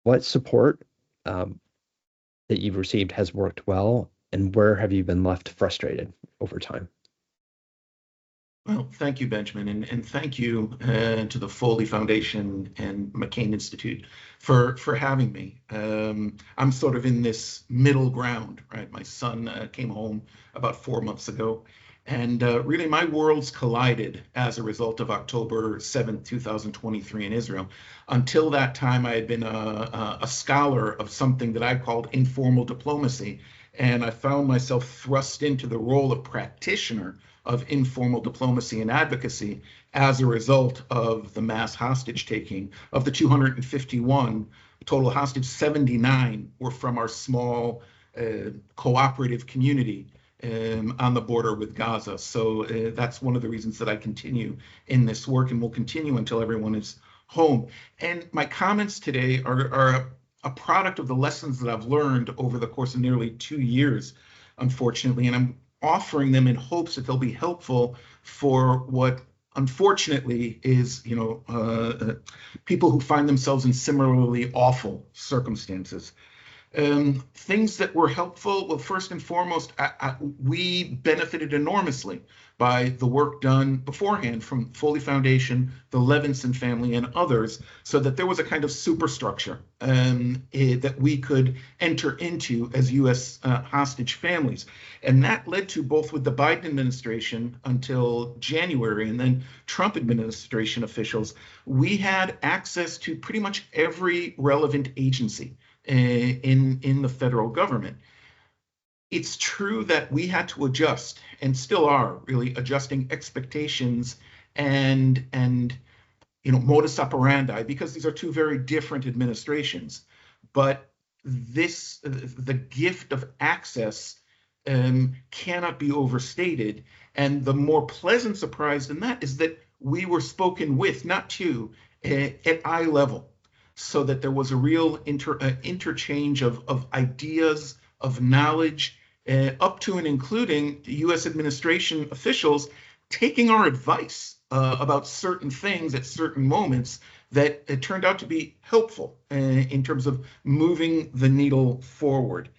what support that you've received has worked well, and where have you been left frustrated over time? Well, thank you, Benjamin, and thank you to the Foley Foundation and McCain Institute for having me. I'm sort of in this middle ground, right? My son came home about 4 months ago, and really my worlds collided as a result of October 7th, 2023 in Israel. Until that time, I had been a scholar of something that I called informal diplomacy, and I found myself thrust into the role of practitioner of informal diplomacy and advocacy as a result of the mass hostage taking. Of the 251 total hostage, 79 were from our small cooperative community on the border with Gaza. So that's one of the reasons that I continue in this work and will continue until everyone is home. And my comments today are a product of the lessons that I've learned over the course of nearly 2 years, unfortunately, and I'm offering them in hopes that they'll be helpful for what unfortunately is, people who find themselves in similarly awful circumstances. Things that were helpful, well, first and foremost, we benefited enormously by the work done beforehand from Foley Foundation, the Levinson family, and others, so that there was a kind of superstructure that we could enter into as U.S. Hostage families. And that led to, both with the Biden administration until January and then Trump administration officials, we had access to pretty much every relevant agency in the federal government. It's true that we had to adjust, and still are really adjusting expectations and modus operandi, because these are 2 very different administrations. But the gift of access cannot be overstated. And the more pleasant surprise than that is that we were spoken with, not to, at eye level, so that there was a real interchange of ideas, of knowledge, up to and including the U.S. administration officials taking our advice about certain things at certain moments that it turned out to be helpful in terms of moving the needle forward.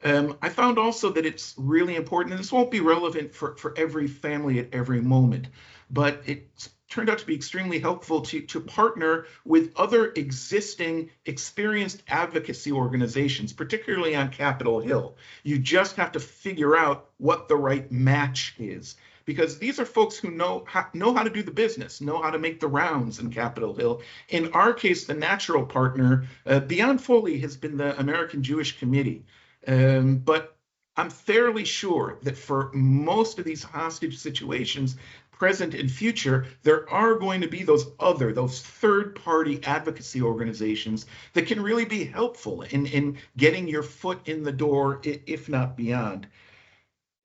I found also that it's really important, and this won't be relevant for every family at every moment, but it's turned out to be extremely helpful to partner with other existing experienced advocacy organizations, particularly on Capitol Hill. You just have to figure out what the right match is, because these are folks who know how to do the business, know how to make the rounds in Capitol Hill. In our case, the natural partner, beyond Foley, has been the American Jewish Committee. But I'm fairly sure that for most of these hostage situations, present and future, there are going to be those third-party advocacy organizations that can really be helpful in getting your foot in the door, if not beyond.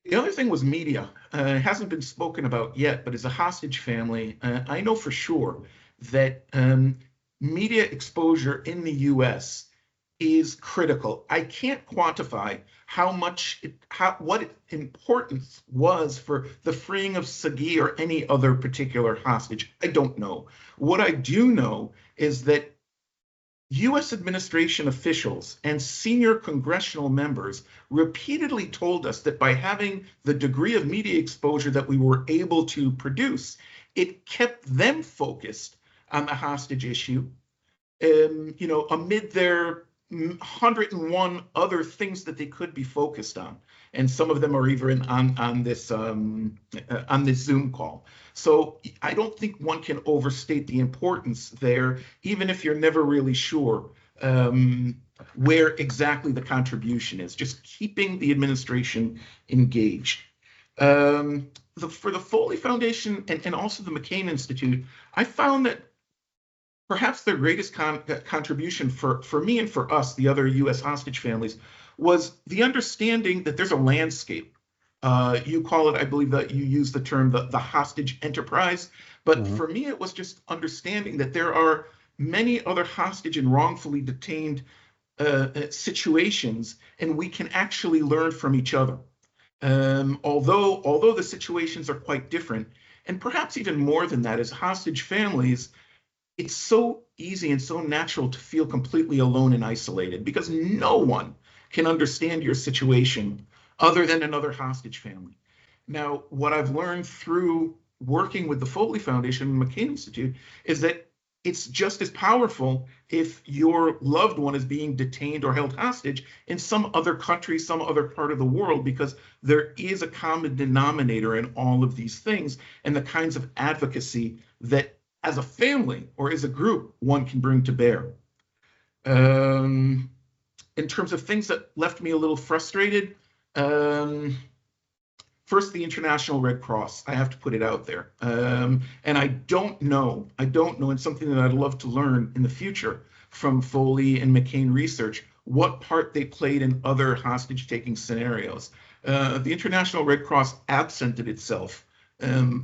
The other thing was media. It hasn't been spoken about yet, but as a hostage family, I know for sure that media exposure in the US is critical. I can't quantify what importance was for the freeing of Sagi or any other particular hostage. I don't know. What I do know is that US administration officials and senior congressional members repeatedly told us that by having the degree of media exposure that we were able to produce, it kept them focused on the hostage issue, amid their 101 other things that they could be focused on, and some of them are even on this Zoom call. So I don't think one can overstate the importance there, even if you're never really sure where exactly the contribution is. Just keeping the administration engaged. For the Foley Foundation and also the McCain Institute, I found that perhaps their greatest contribution for me and for us, the other US hostage families, was the understanding that there's a landscape. You call it, I believe that you use the term, the hostage enterprise. But for me, it was just understanding that there are many other hostage and wrongfully detained situations, and we can actually learn from each other. Although the situations are quite different, and perhaps even more than that, as hostage families, it's so easy and so natural to feel completely alone and isolated, because no one can understand your situation other than another hostage family. Now, what I've learned through working with the Foley Foundation and McCain Institute is that it's just as powerful if your loved one is being detained or held hostage in some other country, some other part of the world, because there is a common denominator in all of these things and the kinds of advocacy that as a family or as a group, one can bring to bear. In terms of things that left me a little frustrated, first, the International Red Cross, I have to put it out there. And I don't know, and something that I'd love to learn in the future from Foley and McCain research, what part they played in other hostage-taking scenarios. The International Red Cross absented itself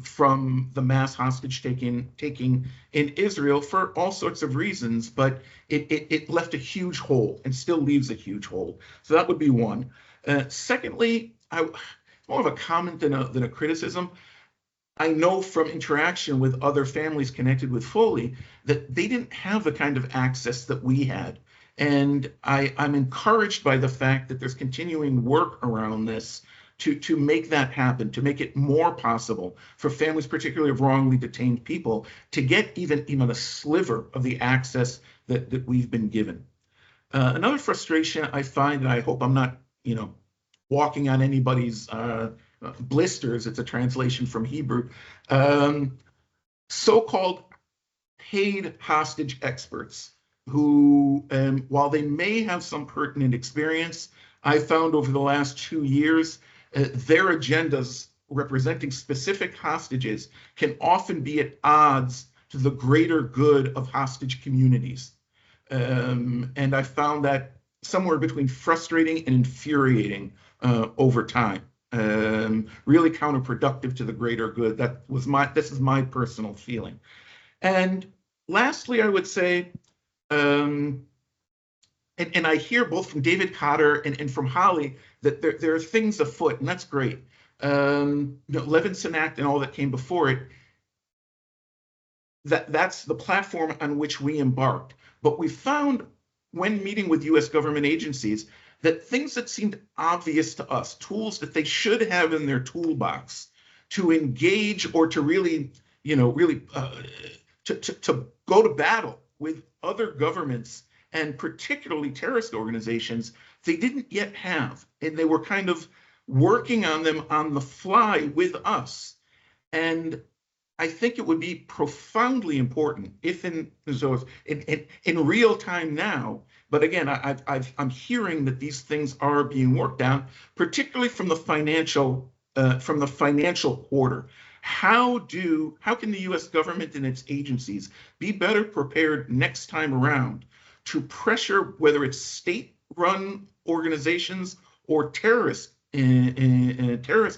from the mass hostage taking in Israel for all sorts of reasons, but it left a huge hole and still leaves a huge hole. So that would be one. Secondly, more of a comment than a criticism. I know from interaction with other families connected with Foley that they didn't have the kind of access that we had. And I'm encouraged by the fact that there's continuing work around this to make that happen, to make it more possible for families, particularly of wrongly detained people, to get even a sliver of the access that we've been given. Another frustration I find, and I hope I'm not, walking on anybody's blisters, it's a translation from Hebrew, so-called paid hostage experts who, while they may have some pertinent experience, I found over the last 2 years, their agendas representing specific hostages can often be at odds to the greater good of hostage communities. And I found that somewhere between frustrating and infuriating over time, really counterproductive to the greater good. This is my personal feeling. And lastly, I would say, and I hear both from David Cotter and from Holly that there are things afoot, and that's great. Levinson Act and all that came before it, that's the platform on which we embarked. But we found when meeting with US government agencies that things that seemed obvious to us, tools that they should have in their toolbox to engage or to really really to go to battle with other governments and particularly terrorist organizations they didn't yet have. And they were kind of working on them on the fly with us. And I think it would be profoundly important if in real time now. But again, I'm hearing that these things are being worked out, particularly from the financial quarter. How can the U.S. government and its agencies be better prepared next time around to pressure whether it's state-run organizations or terrorist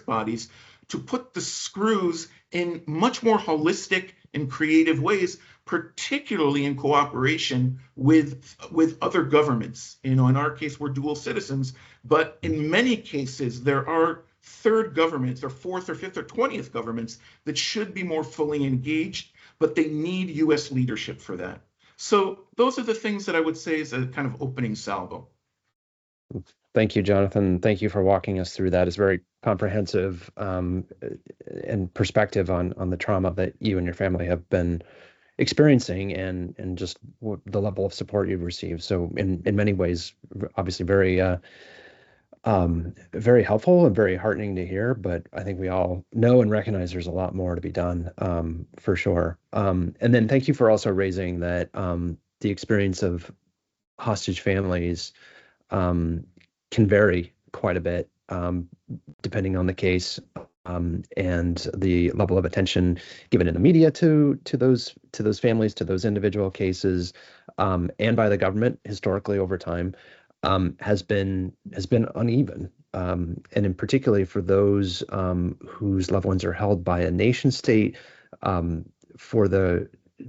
bodies to put the screws in much more holistic and creative ways, particularly in cooperation with other governments. In our case, we're dual citizens, but in many cases, there are third governments or fourth or fifth or 20th governments that should be more fully engaged, but they need US leadership for that. So those are the things that I would say is a kind of opening salvo. Thank you, Jonathan. Thank you for walking us through that. It's very comprehensive and perspective on the trauma that you and your family have been experiencing and just the level of support you've received. So in many ways, obviously very very helpful and very heartening to hear, but I think we all know and recognize there's a lot more to be done for sure. And then thank you for also raising that the experience of hostage families can vary quite a bit depending on the case and the level of attention given in the media to those families, to those individual cases, and by the government historically over time has been uneven. And in particularly for those whose loved ones are held by a nation state,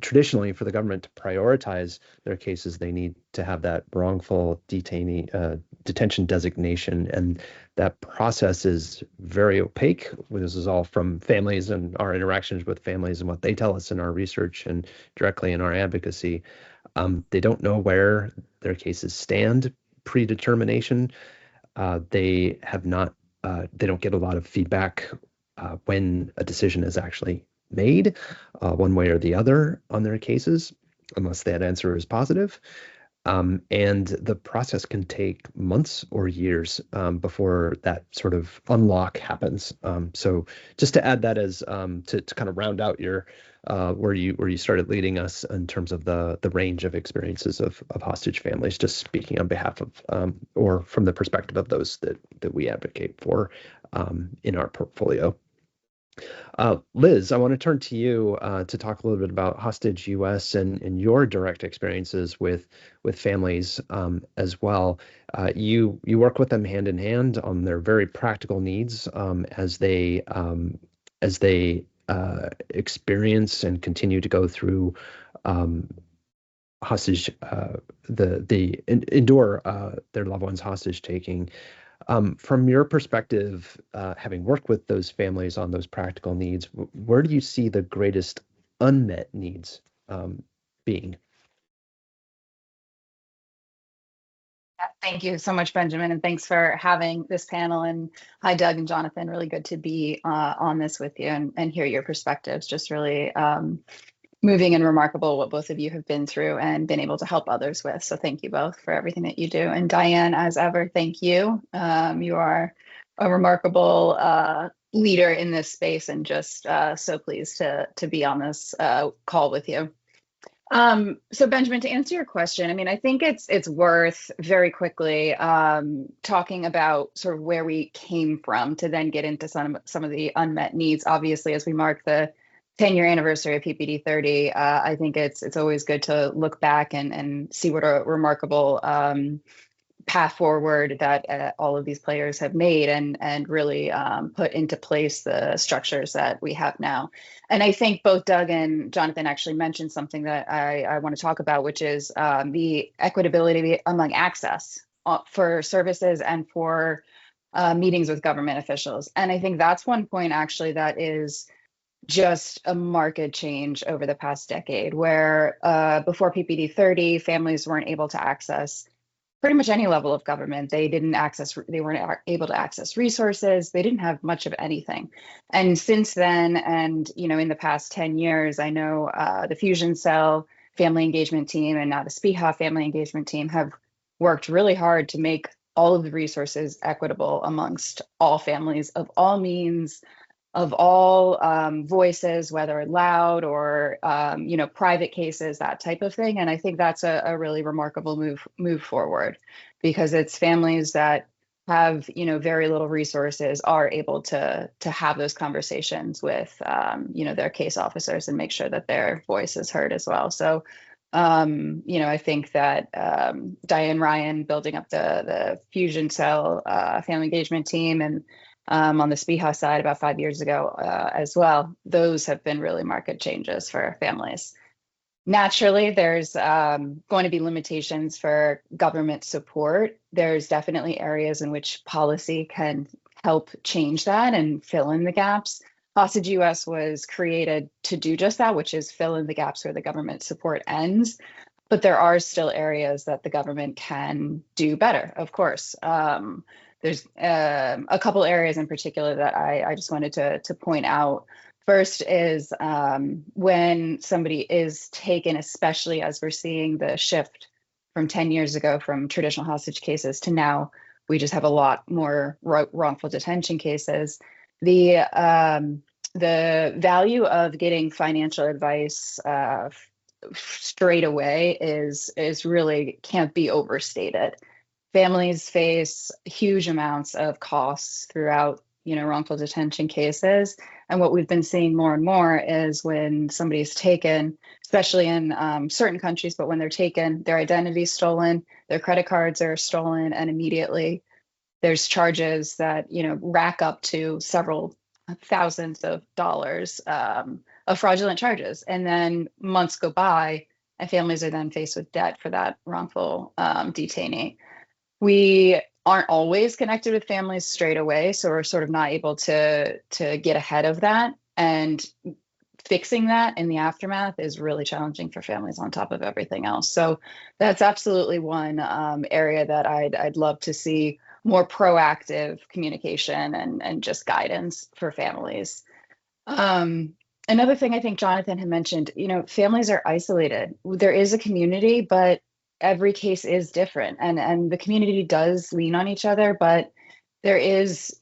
traditionally for the government to prioritize their cases, they need to have that wrongful detention designation. And that process is very opaque. This is all from families and our interactions with families and what they tell us in our research and directly in our advocacy. They don't know where their cases stand predetermination. They don't get a lot of feedback when a decision is actually made one way or the other on their cases, unless that answer is positive. And the process can take months or years before that sort of unlock happens. So just to add that as to kind of round out your where you started leading us in terms of the range of experiences of hostage families, just speaking on behalf of or from the perspective of those that we advocate for in our portfolio. Liz, I want to turn to you to talk a little bit about Hostage US and your direct experiences with families as well. You work with them hand in hand on their very practical needs as they experience and continue to go through hostage, endure their loved ones hostage taking. From your perspective, having worked with those families on those practical needs, where do you see the greatest unmet needs being? Thank you so much, Benjamin, and thanks for having this panel. And hi, Doug and Jonathan. Really good to be on this with you and hear your perspectives. Just really moving and remarkable what both of you have been through and been able to help others with. So thank you both for everything that you do. And Diane, as ever, thank you. You are a remarkable leader in this space, and just so pleased to be on this call with you. So Benjamin, to answer your question, I mean, I think it's worth very quickly talking about sort of where we came from to then get into some of the unmet needs. Obviously, as we mark the 10-year anniversary of PPD-30, I think it's always good to look back and see what a remarkable path forward that all of these players have made and really put into place the structures that we have now. And I think both Doug and Jonathan actually mentioned something that I want to talk about, which is the equitability among access for services and for meetings with government officials. And I think that's one point actually that is just a marked change over the past decade, where before PPD-30, families weren't able to access pretty much any level of government. They weren't able to access resources. They didn't have much of anything. And since then, and in the past 10 years, I know the Fusion Cell Family Engagement Team and now the SPIHA Family Engagement Team have worked really hard to make all of the resources equitable amongst all families of all means, of all voices, whether loud or private cases, that type of thing. And I think that's a really remarkable move forward, because it's families that have very little resources are able to have those conversations with their case officers and make sure that their voice is heard as well. So I think that Diane Ryan building up the Fusion Cell Family Engagement Team, and on the SPIHA side about 5 years ago as well, those have been really market changes for families. Naturally, there's going to be limitations for government support. There's definitely areas in which policy can help change that and fill in the gaps. Hostage US was created to do just that, which is fill in the gaps where the government support ends. But there are still areas that the government can do better, of course. There's a couple areas in particular that I just wanted to point out. First is when somebody is taken, especially as we're seeing the shift from 10 years ago from traditional hostage cases to now, we just have a lot more wrongful detention cases. The value of getting financial advice straight away is really can't be overstated. Families face huge amounts of costs throughout, wrongful detention cases. And what we've been seeing more and more is when somebody's taken, especially in certain countries, but when they're taken, their identity is stolen, their credit cards are stolen, and immediately there's charges that, rack up to several thousands of dollars of fraudulent charges. And then months go by and families are then faced with debt for that wrongful detainee. We aren't always connected with families straight away, so we're sort of not able to get ahead of that. And fixing that in the aftermath is really challenging for families on top of everything else. So that's absolutely one area that I'd love to see more proactive communication and just guidance for families. Another thing I think Jonathan had mentioned, families are isolated. There is a community, but every case is different, and the community does lean on each other, but there is,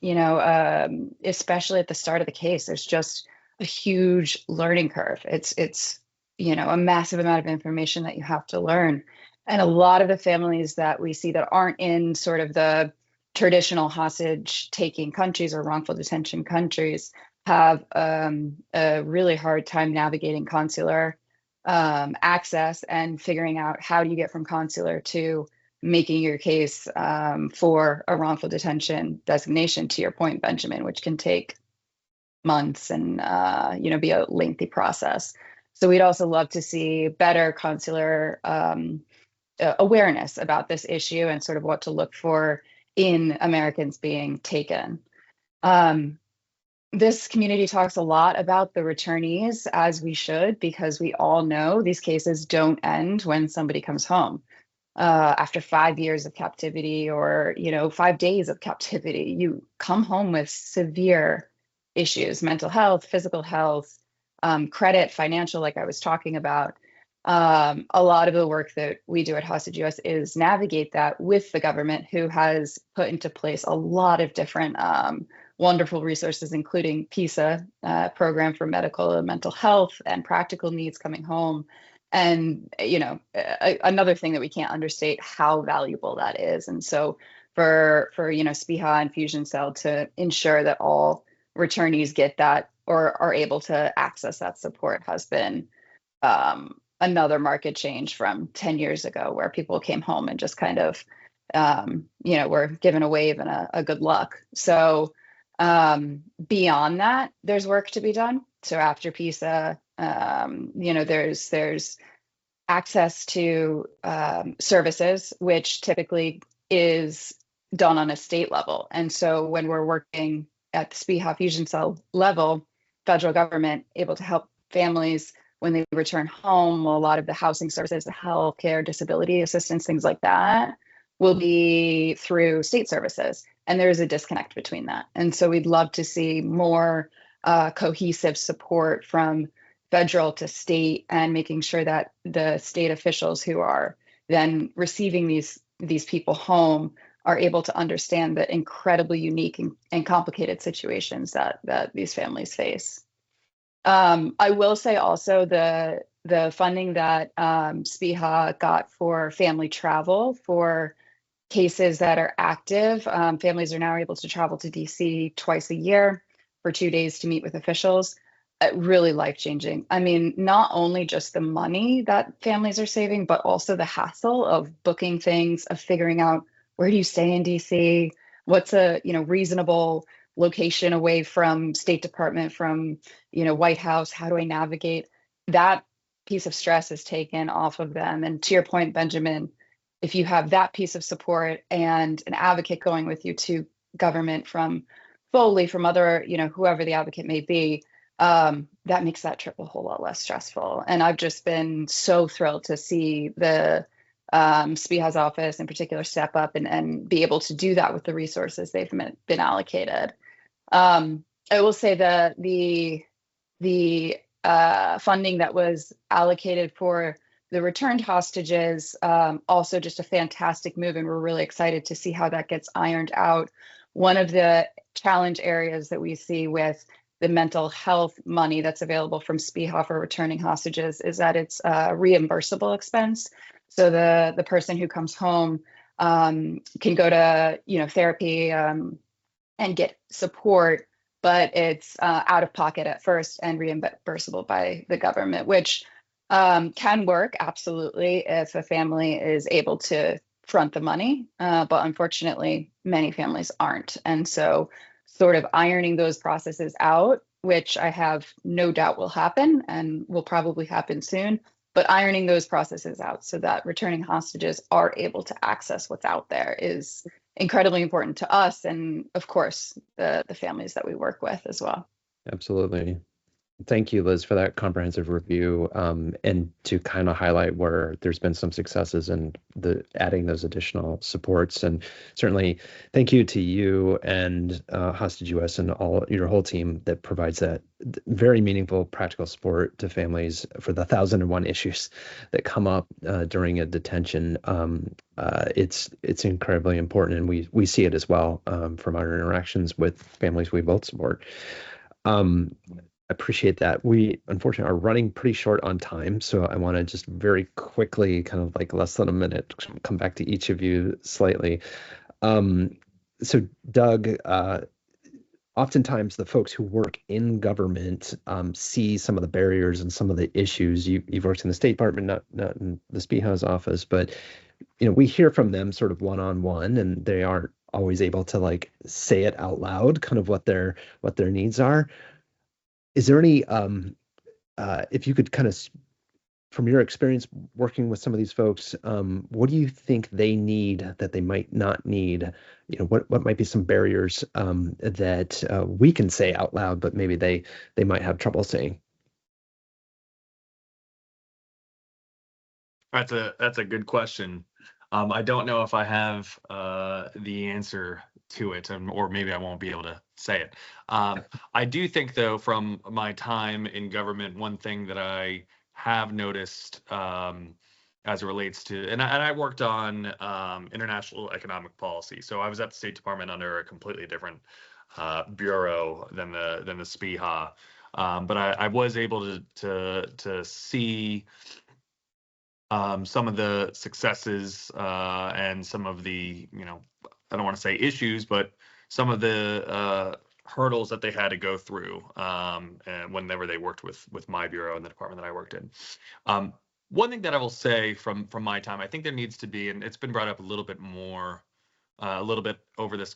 especially at the start of the case, there's just a huge learning curve. It's a massive amount of information that you have to learn. And a lot of the families that we see that aren't in sort of the traditional hostage taking countries or wrongful detention countries have a really hard time navigating consular access and figuring out how do you get from consular to making your case for a wrongful detention designation, to your point, Benjamin, which can take months and be a lengthy process. So we'd also love to see better consular awareness about this issue and sort of what to look for in Americans being taken. This community talks a lot about the returnees, as we should, because we all know these cases don't end when somebody comes home. After 5 years of captivity or 5 days of captivity, you come home with severe issues, mental health, physical health, credit, financial, like I was talking about. A lot of the work that we do at Hostage US is navigate that with the government, who has put into place a lot of different wonderful resources, including PISA program for medical and mental health and practical needs coming home. And, another thing that we can't understate how valuable that is. And so for SPIHA and Fusion Cell to ensure that all returnees get that or are able to access that support has been another market change from 10 years ago, where people came home and just kind of, were given a wave and a good luck. So beyond that, there's work to be done. So after PISA, there's access to services, which typically is done on a state level. And so when we're working at the SPIHA Fusion Cell level, federal government able to help families when they return home, a lot of the housing services, the health care, disability assistance, things like that, will be through state services. And there is a disconnect between that. And so we'd love to see more cohesive support from federal to state, and making sure that the state officials who are then receiving these people home are able to understand the incredibly unique and complicated situations that these families face. I will say also the funding that SPIHA got for family travel for cases that are active. Families are now able to travel to DC twice a year for 2 days to meet with officials. Really life-changing. I mean, not only just the money that families are saving, but also the hassle of booking things, of figuring out where do you stay in DC, what's a reasonable location away from State Department, from White House, how do I navigate? That piece of stress is taken off of them. And to your point, Benjamin, if you have that piece of support and an advocate going with you to government, from Foley, from other, whoever the advocate may be, that makes that trip a whole lot less stressful. And I've just been so thrilled to see the SPIHA's office in particular step up and be able to do that with the resources they've been allocated. I will say that the funding that was allocated for the returned hostages, also just a fantastic move, and we're really excited to see how that gets ironed out. One of the challenge areas that we see with the mental health money that's available from SPIHA for returning hostages is that it's a reimbursable expense. So the person who comes home can go to therapy and get support, but it's out of pocket at first and reimbursable by the government, which can work absolutely if a family is able to front the money, but unfortunately many families aren't. And so sort of ironing those processes out, which I have no doubt will happen and will probably happen soon, but ironing those processes out so that returning hostages are able to access what's out there is incredibly important to us, and of course the families that we work with as well. Absolutely. Thank you, Liz, for that comprehensive review, and to kind of highlight where there's been some successes in adding those additional supports. And certainly thank you to you and Hostage US and your whole team that provides that very meaningful practical support to families for the 1,001 issues that come up during a detention. It's incredibly important, and we see it as well from our interactions with families we both support. Appreciate that. We unfortunately are running pretty short on time, so I want to just very quickly, kind of like less than a minute, come back to each of you slightly. So Doug, oftentimes the folks who work in government see some of the barriers and some of the issues. You've worked in the State Department, not in the SPIHA's office, but we hear from them sort of one-on-one, and they aren't always able to like say it out loud, kind of what their needs are. Is there any, if you could kind of, from your experience working with some of these folks, what do you think they need that they might not need? What might be some barriers that we can say out loud, but maybe they might have trouble saying? That's a good question. I don't know if I have the answer to it, or maybe I won't be able to say it. I do think, though, from my time in government, one thing that I have noticed as it relates to, and I worked on international economic policy, so I was at the State Department under a completely different bureau than the SPIHA, but I was able to see some of the successes and some of the, I don't want to say issues, but some of the hurdles that they had to go through and whenever they worked with my bureau and the department that I worked in. One thing that I will say from my time, I think there needs to be, and it's been brought up a little bit more, a little bit over this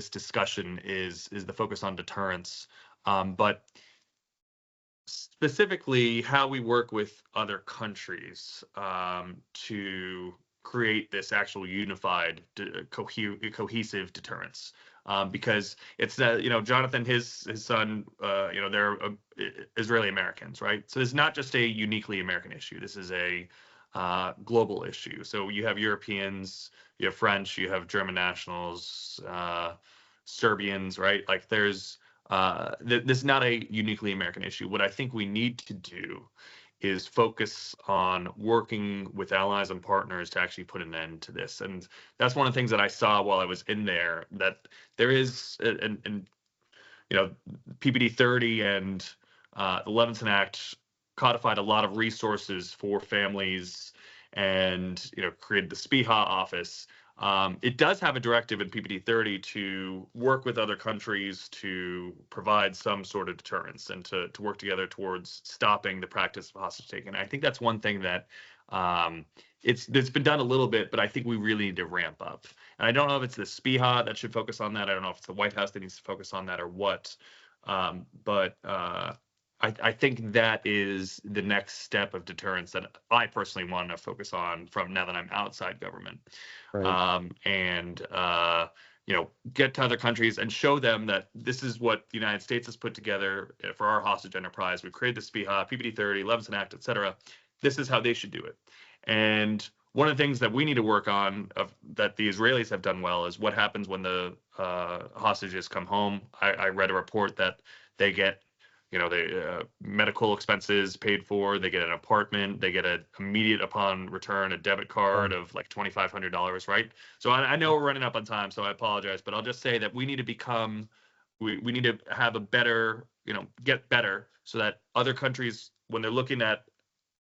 discussion, is the focus on deterrence, but specifically how we work with other countries to create this actual unified, cohesive deterrence. Because it's Jonathan, his son, they're Israeli Americans, right? So it's not just a uniquely American issue. This is a global issue. So you have Europeans, you have French, you have German nationals, Serbians, right? Like there's this is not a uniquely American issue. What I think we need to do is focus on working with allies and partners to actually put an end to this. And that's one of the things that I saw while I was in there, that there is, and PPD-30 and the Levinson Act codified a lot of resources for families and created the SPIHA office. It does have a directive in PPD-30 to work with other countries to provide some sort of deterrence and to work together towards stopping the practice of hostage taking. I think that's one thing that it's been done a little bit, but I think we really need to ramp up. And I don't know if it's the SPIHA that should focus on that. I don't know if it's the White House that needs to focus on that or what. But I think that is the next step of deterrence that I personally want to focus on from now that I'm outside government. Right. Get to other countries and show them that this is what the United States has put together for our hostage enterprise. We created the SPIHA, PPD-30, Levinson Act, et cetera. This is how they should do it. And one of the things that we need to work on that the Israelis have done well is what happens when the hostages come home. I read a report that they get medical expenses paid for, they get an apartment, they get an immediate upon return a debit card of like $2,500, right? So I know we're running up on time, so I apologize, but I'll just say that we need to we need to have a better, get better so that other countries, when they're looking at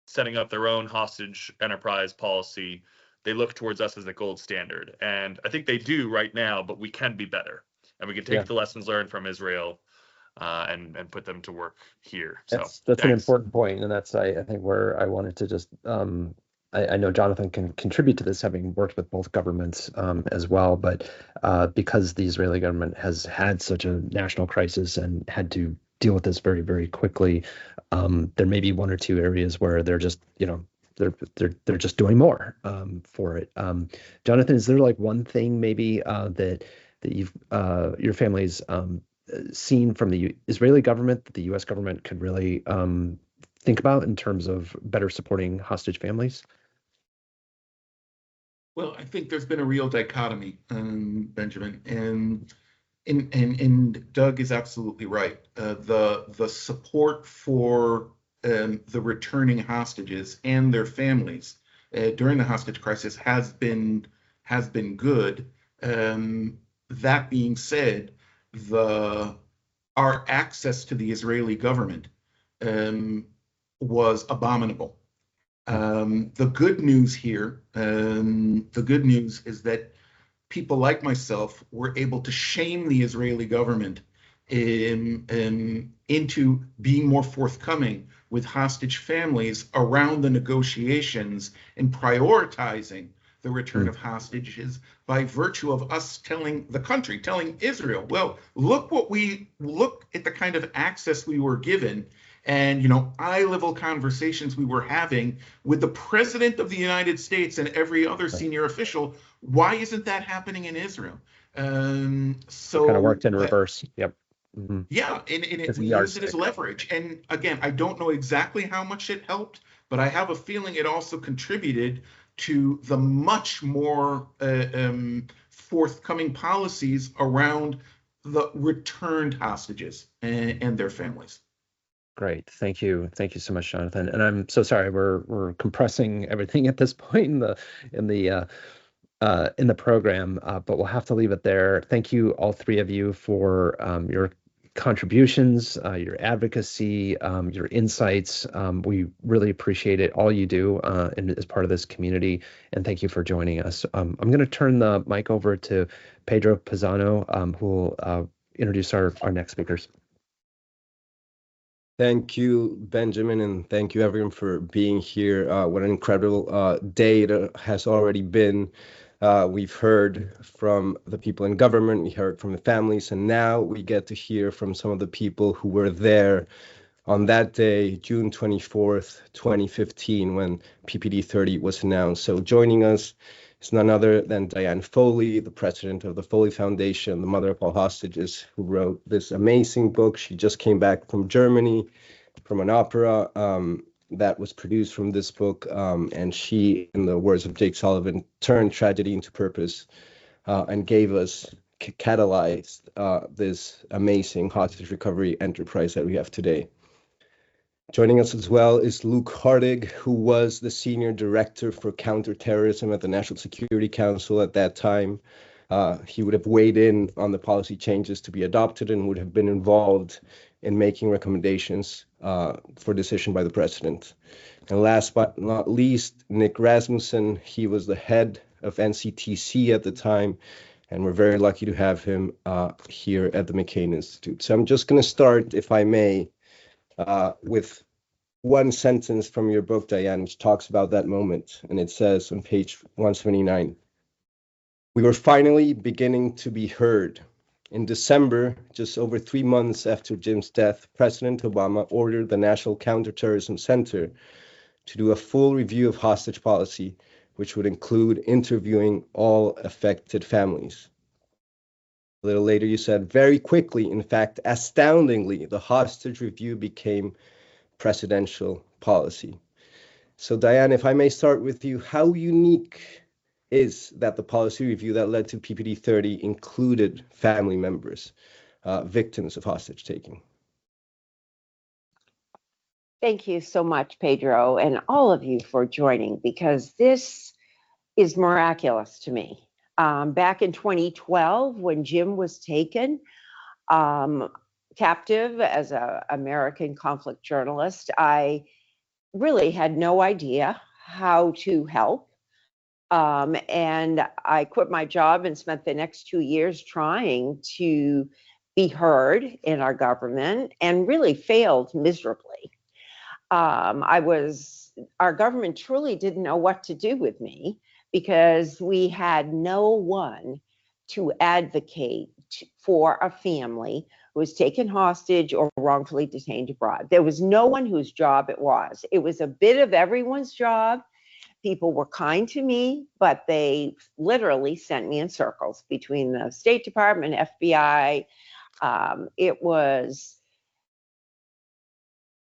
setting up their own hostage enterprise policy, they look towards us as the gold standard. And I think they do right now, but we can be better. And we can take the lessons learned from Israel and put them to work here. That's an important point, and that's I think where I wanted to just I know Jonathan can contribute to this, having worked with both governments as well, but because the Israeli government has had such a national crisis and had to deal with this very, very quickly, there may be one or two areas where they're just they're just doing more for it. Jonathan, is there like one thing maybe that you've your family's seen from the Israeli government that the U.S. government could really think about in terms of better supporting hostage families? Well, I think there's been a real dichotomy, Benjamin, and Doug is absolutely right. The support for the returning hostages and their families during the hostage crisis has been good. That being said, our access to the Israeli government was abominable. The good news here, is that people like myself were able to shame the Israeli government into being more forthcoming with hostage families around the negotiations and prioritizing the return of hostages by virtue of us telling Israel, well, look at the kind of access we were given and eye-level conversations we were having with the President of the United States and every other senior official. Why isn't that happening in Israel? So kind of worked in reverse. Yep. Mm-hmm. Yeah, and we use it as leverage. And again, I don't know exactly how much it helped, but I have a feeling it also contributed to the much more forthcoming policies around the returned hostages and their families. Great, thank you so much, Jonathan. And I'm so sorry we're compressing everything at this point in the program, but we'll have to leave it there. Thank you, all three of you, for your contributions, your advocacy, your insights. We really appreciate it, all you do as part of this community, and thank you for joining us. I'm going to turn the mic over to Pedro Pisano, who will introduce our next speakers. Thank you, Benjamin, and thank you, everyone, for being here. What an incredible day it has already been. We've heard from the people in government, we heard from the families, and now we get to hear from some of the people who were there on that day, June 24th, 2015, when PPD-30 was announced. So joining us is none other than Diane Foley, the president of the Foley Foundation, the mother of all hostages, who wrote this amazing book. She just came back from Germany, from an opera. that was produced from this book. And she, in the words of Jake Sullivan, turned tragedy into purpose and gave us, catalyzed this amazing hostage recovery enterprise that we have today. Joining us as well is Luke Hardig, who was the Senior Director for Counterterrorism at the National Security Council at that time. He would have weighed in on the policy changes to be adopted and would have been involved in making recommendations for decision by the president. And last but not least, Nick Rasmussen. He was the head of NCTC at the time, and we're very lucky to have him here at the McCain Institute. So I'm just going to start, if I may, with one sentence from your book, Diane, which talks about that moment. And it says on page 179, "We were finally beginning to be heard. In December, just over 3 months after Jim's death, President Obama ordered the National Counterterrorism Center to do a full review of hostage policy, which would include interviewing all affected families. A little later, you said, very quickly, in fact, astoundingly, the hostage review became presidential policy." So, Diane, if I may start with you, how unique is that the policy review that led to PPD-30 included family members, victims of hostage taking? Thank you so much, Pedro, and all of you for joining, because this is miraculous to me. Back in 2012, when Jim was taken captive as an American conflict journalist, I really had no idea how to help. And I quit my job and spent the next 2 years trying to be heard in our government, and really failed miserably. Our government truly didn't know what to do with me, because we had no one to advocate for a family who was taken hostage or wrongfully detained abroad. There was no one whose job it was. It was a bit of everyone's job. People were kind to me, but they literally sent me in circles between the State Department, FBI. It was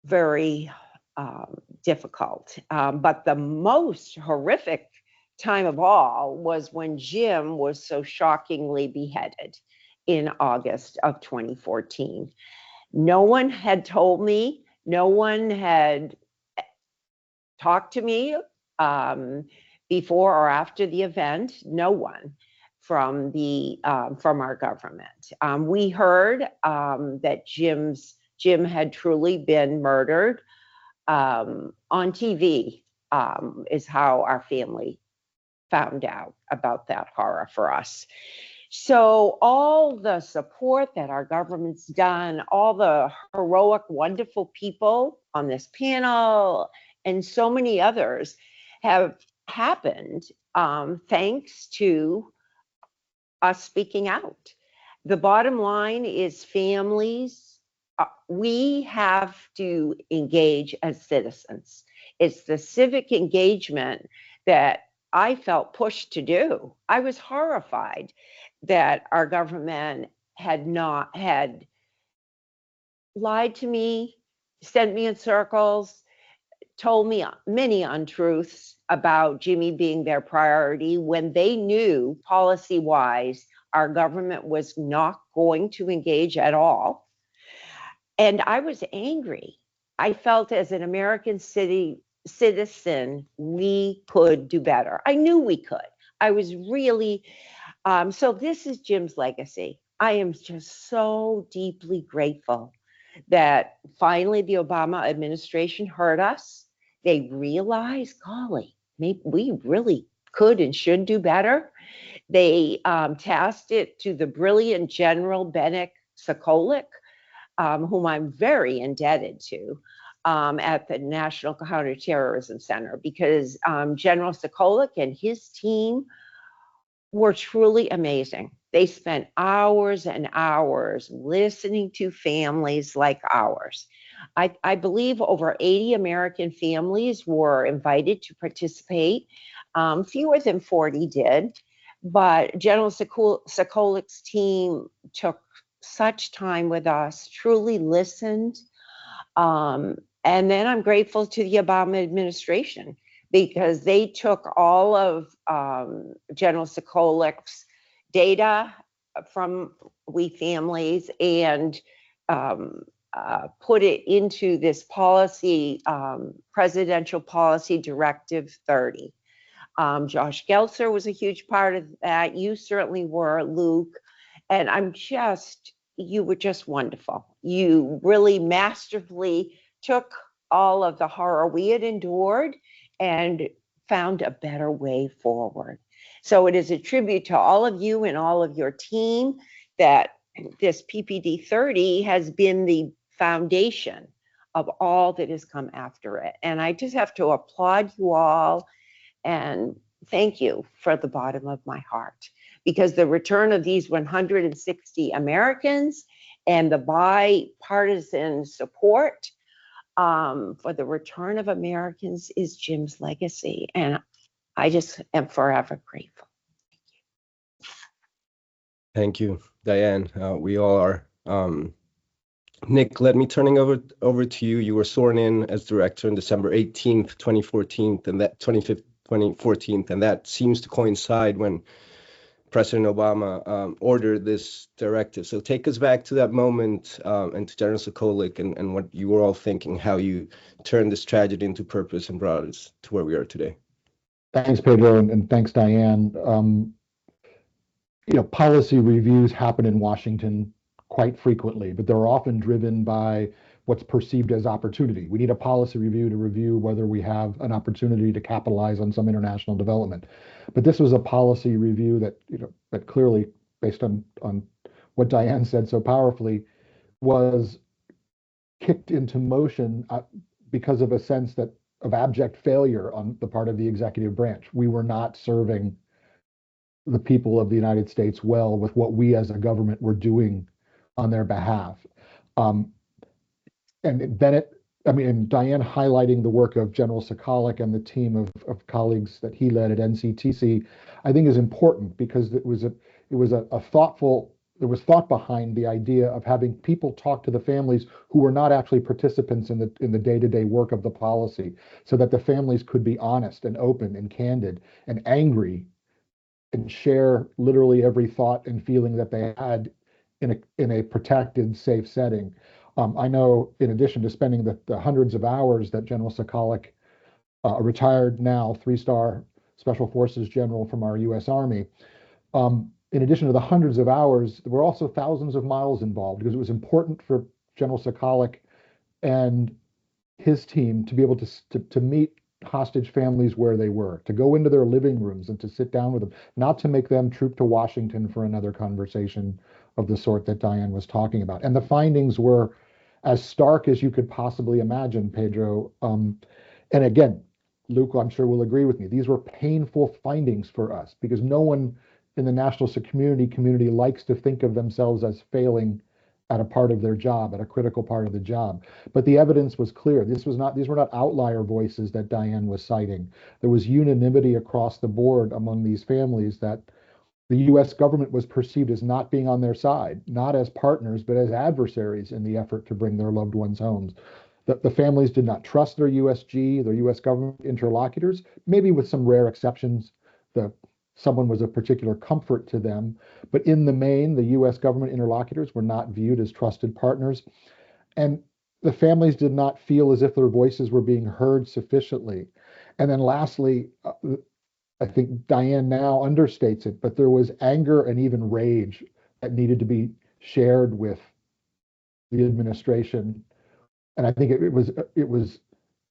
very difficult. But the most horrific time of all was when Jim was so shockingly beheaded in August of 2014. No one had told me, no one had talked to me before or after the event. No one from our government. We heard that Jim had truly been murdered on TV, is how our family found out about that horror for us. So all the support that our government's done, all the heroic, wonderful people on this panel, and so many others have happened thanks to us speaking out. The bottom line is families, we have to engage as citizens. It's the civic engagement that I felt pushed to do. I was horrified that our government had lied to me, sent me in circles, told me many untruths about Jimmy being their priority, when they knew policy-wise our government was not going to engage at all. And I was angry. I felt as an American citizen, we could do better. I knew we could. I was really, so this is Jim's legacy. I am just so deeply grateful that finally the Obama administration heard us. They realized, golly, maybe we really could and should do better. They tasked it to the brilliant General Benek Sokolik, whom I'm very indebted to, at the National Counterterrorism Center, because General Sokolik and his team were truly amazing. They spent hours and hours listening to families like ours. I believe over 80 American families were invited to participate. Fewer than 40 did, but General Sokolik's team took such time with us, truly listened, And then I'm grateful to the Obama administration because they took all of General Sokolik's data from We Families and put it into this policy, Presidential Policy Directive 30. Josh Gelser was a huge part of that. You certainly were, Luke. And you were just wonderful. You really masterfully took all of the horror we had endured and found a better way forward. So it is a tribute to all of you and all of your team that this PPD-30 has been the foundation of all that has come after it. And I just have to applaud you all and thank you from the bottom of my heart, because the return of these 160 Americans and the bipartisan support for the return of Americans is Jim's legacy. And I just am forever grateful. Thank you, Diane. We all are. Nick, let me turning over to you. You were sworn in as director on December 18th, 2014, and that 2014, and that seems to coincide when President Obama ordered this directive. So take us back to that moment and to General Sokolik and what you were all thinking, how you turned this tragedy into purpose and brought us to where we are today. Thanks, Pedro, and thanks, Diane. Policy reviews happen in Washington quite frequently, but they're often driven by what's perceived as opportunity. We need a policy review to review whether we have an opportunity to capitalize on some international development. But this was a policy review that clearly, based on what Diane said so powerfully, was kicked into motion because of a sense of abject failure on the part of the executive branch. We were not serving the people of the United States well with what we as a government were doing on their behalf. And Diane highlighting the work of General Sokolik and the team of colleagues that he led at NCTC, I think is important because there was thought behind the idea of having people talk to the families who were not actually participants in the day-to-day work of the policy, so that the families could be honest and open and candid and angry and share literally every thought and feeling that they had in a protected, safe setting. I know, in addition to spending the hundreds of hours that General Sokolik, a retired now 3-star Special Forces general from our U.S. Army, in addition to the hundreds of hours, there were also thousands of miles involved because it was important for General Sokolik and his team to be able to meet hostage families where they were, to go into their living rooms and to sit down with them, not to make them troop to Washington for another conversation of the sort that Diane was talking about. And the findings were as stark as you could possibly imagine, Pedro. And again, Luke, I'm sure will agree with me. These were painful findings for us because no one in the national community likes to think of themselves as failing at a part of their job, at a critical part of the job. But the evidence was clear. These were not outlier voices that Diane was citing. There was unanimity across the board among these families that the U.S. government was perceived as not being on their side, not as partners, but as adversaries in the effort to bring their loved ones home. The families did not trust their USG, their U.S. government interlocutors, maybe with some rare exceptions. Someone was a particular comfort to them. But in the main, the U.S. government interlocutors were not viewed as trusted partners. And the families did not feel as if their voices were being heard sufficiently. And then lastly, I think Diane now understates it, but there was anger and even rage that needed to be shared with the administration. And I think it was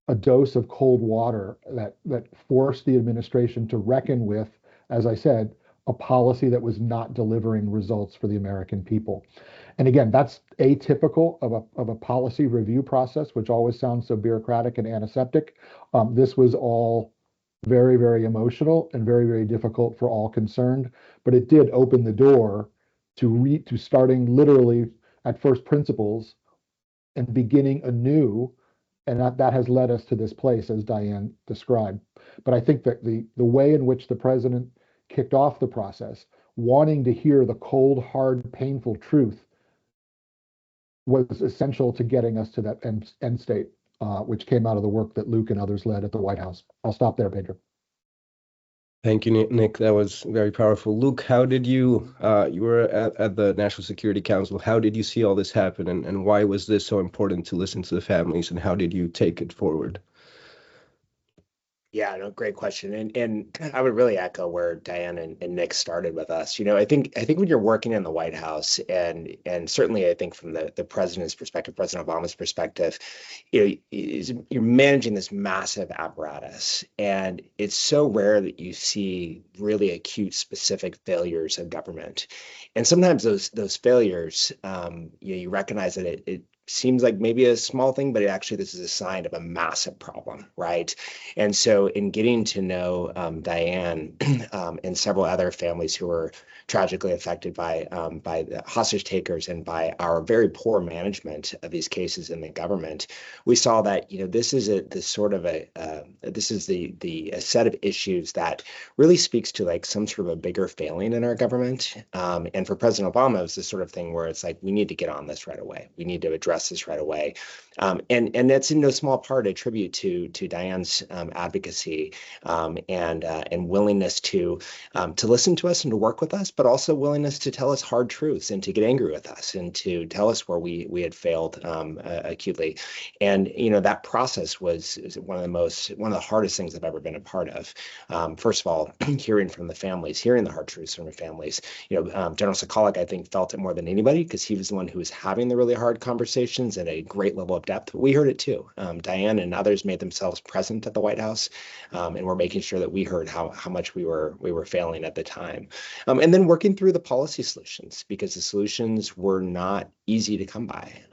a dose of cold water that forced the administration to reckon with, as I said, a policy that was not delivering results for the American people. And again, that's atypical of a policy review process, which always sounds so bureaucratic and antiseptic. This was all very, very emotional and very, very difficult for all concerned. But it did open the door to starting literally at first principles and beginning anew. And that has led us to this place, as Diane described. But I think that the way in which the president kicked off the process, wanting to hear the cold, hard, painful truth, was essential to getting us to that end state. which came out of the work that Luke and others led at the White House. I'll stop there, Pedro. Thank you, Nick. That was very powerful. Luke, how did you were at the National Security Council. How did you see all this happen, and why was this so important to listen to the families, and how did you take it forward? Yeah, no, great question. And I would really echo where Diane and Nick started with us. I think when you're working in the White House, and certainly I think from the president's perspective, President Obama's perspective, you're managing this massive apparatus, and it's so rare that you see really acute, specific failures of government. And sometimes those failures, you recognize that it seems like maybe a small thing, but actually this is a sign of a massive problem, right? And so in getting to know Diane and several other families who were tragically affected by the hostage takers and by our very poor management of these cases in the government, we saw that this is a set of issues that really speaks to like some sort of a bigger failing in our government. And for President Obama, it was this sort of thing where it's like, we need to get on this right away. We need to address this right away. And that's in no small part a tribute to Diane's advocacy and willingness to listen to us and to work with us, but also willingness to tell us hard truths and to get angry with us and to tell us where we had failed acutely. And that process was one of the hardest things I've ever been a part of. First of all, hearing from the families, hearing the hard truths from the families. General Sokolic, I think, felt it more than anybody because he was the one who was having the really hard conversations at a great level of depth. We heard it too. Diane and others made themselves present at the White House, and we're making sure that we heard how much we were failing at the time. And then working through the policy solutions, because the solutions were not easy to come by.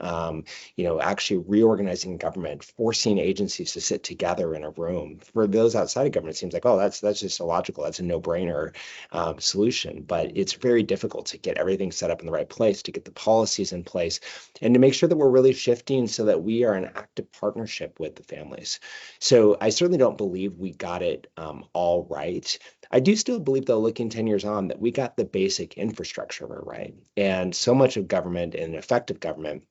Actually reorganizing government, forcing agencies to sit together in a room. For those outside of government, it seems like, oh, that's just illogical. That's a no-brainer solution. But it's very difficult to get everything set up in the right place, to get the policies in place, and to make sure that we're really shifting so that we are in active partnership with the families. So I certainly don't believe we got it all right. I do still believe, though, looking 10 years on, that we got the basic infrastructure right. And so much of government and effective government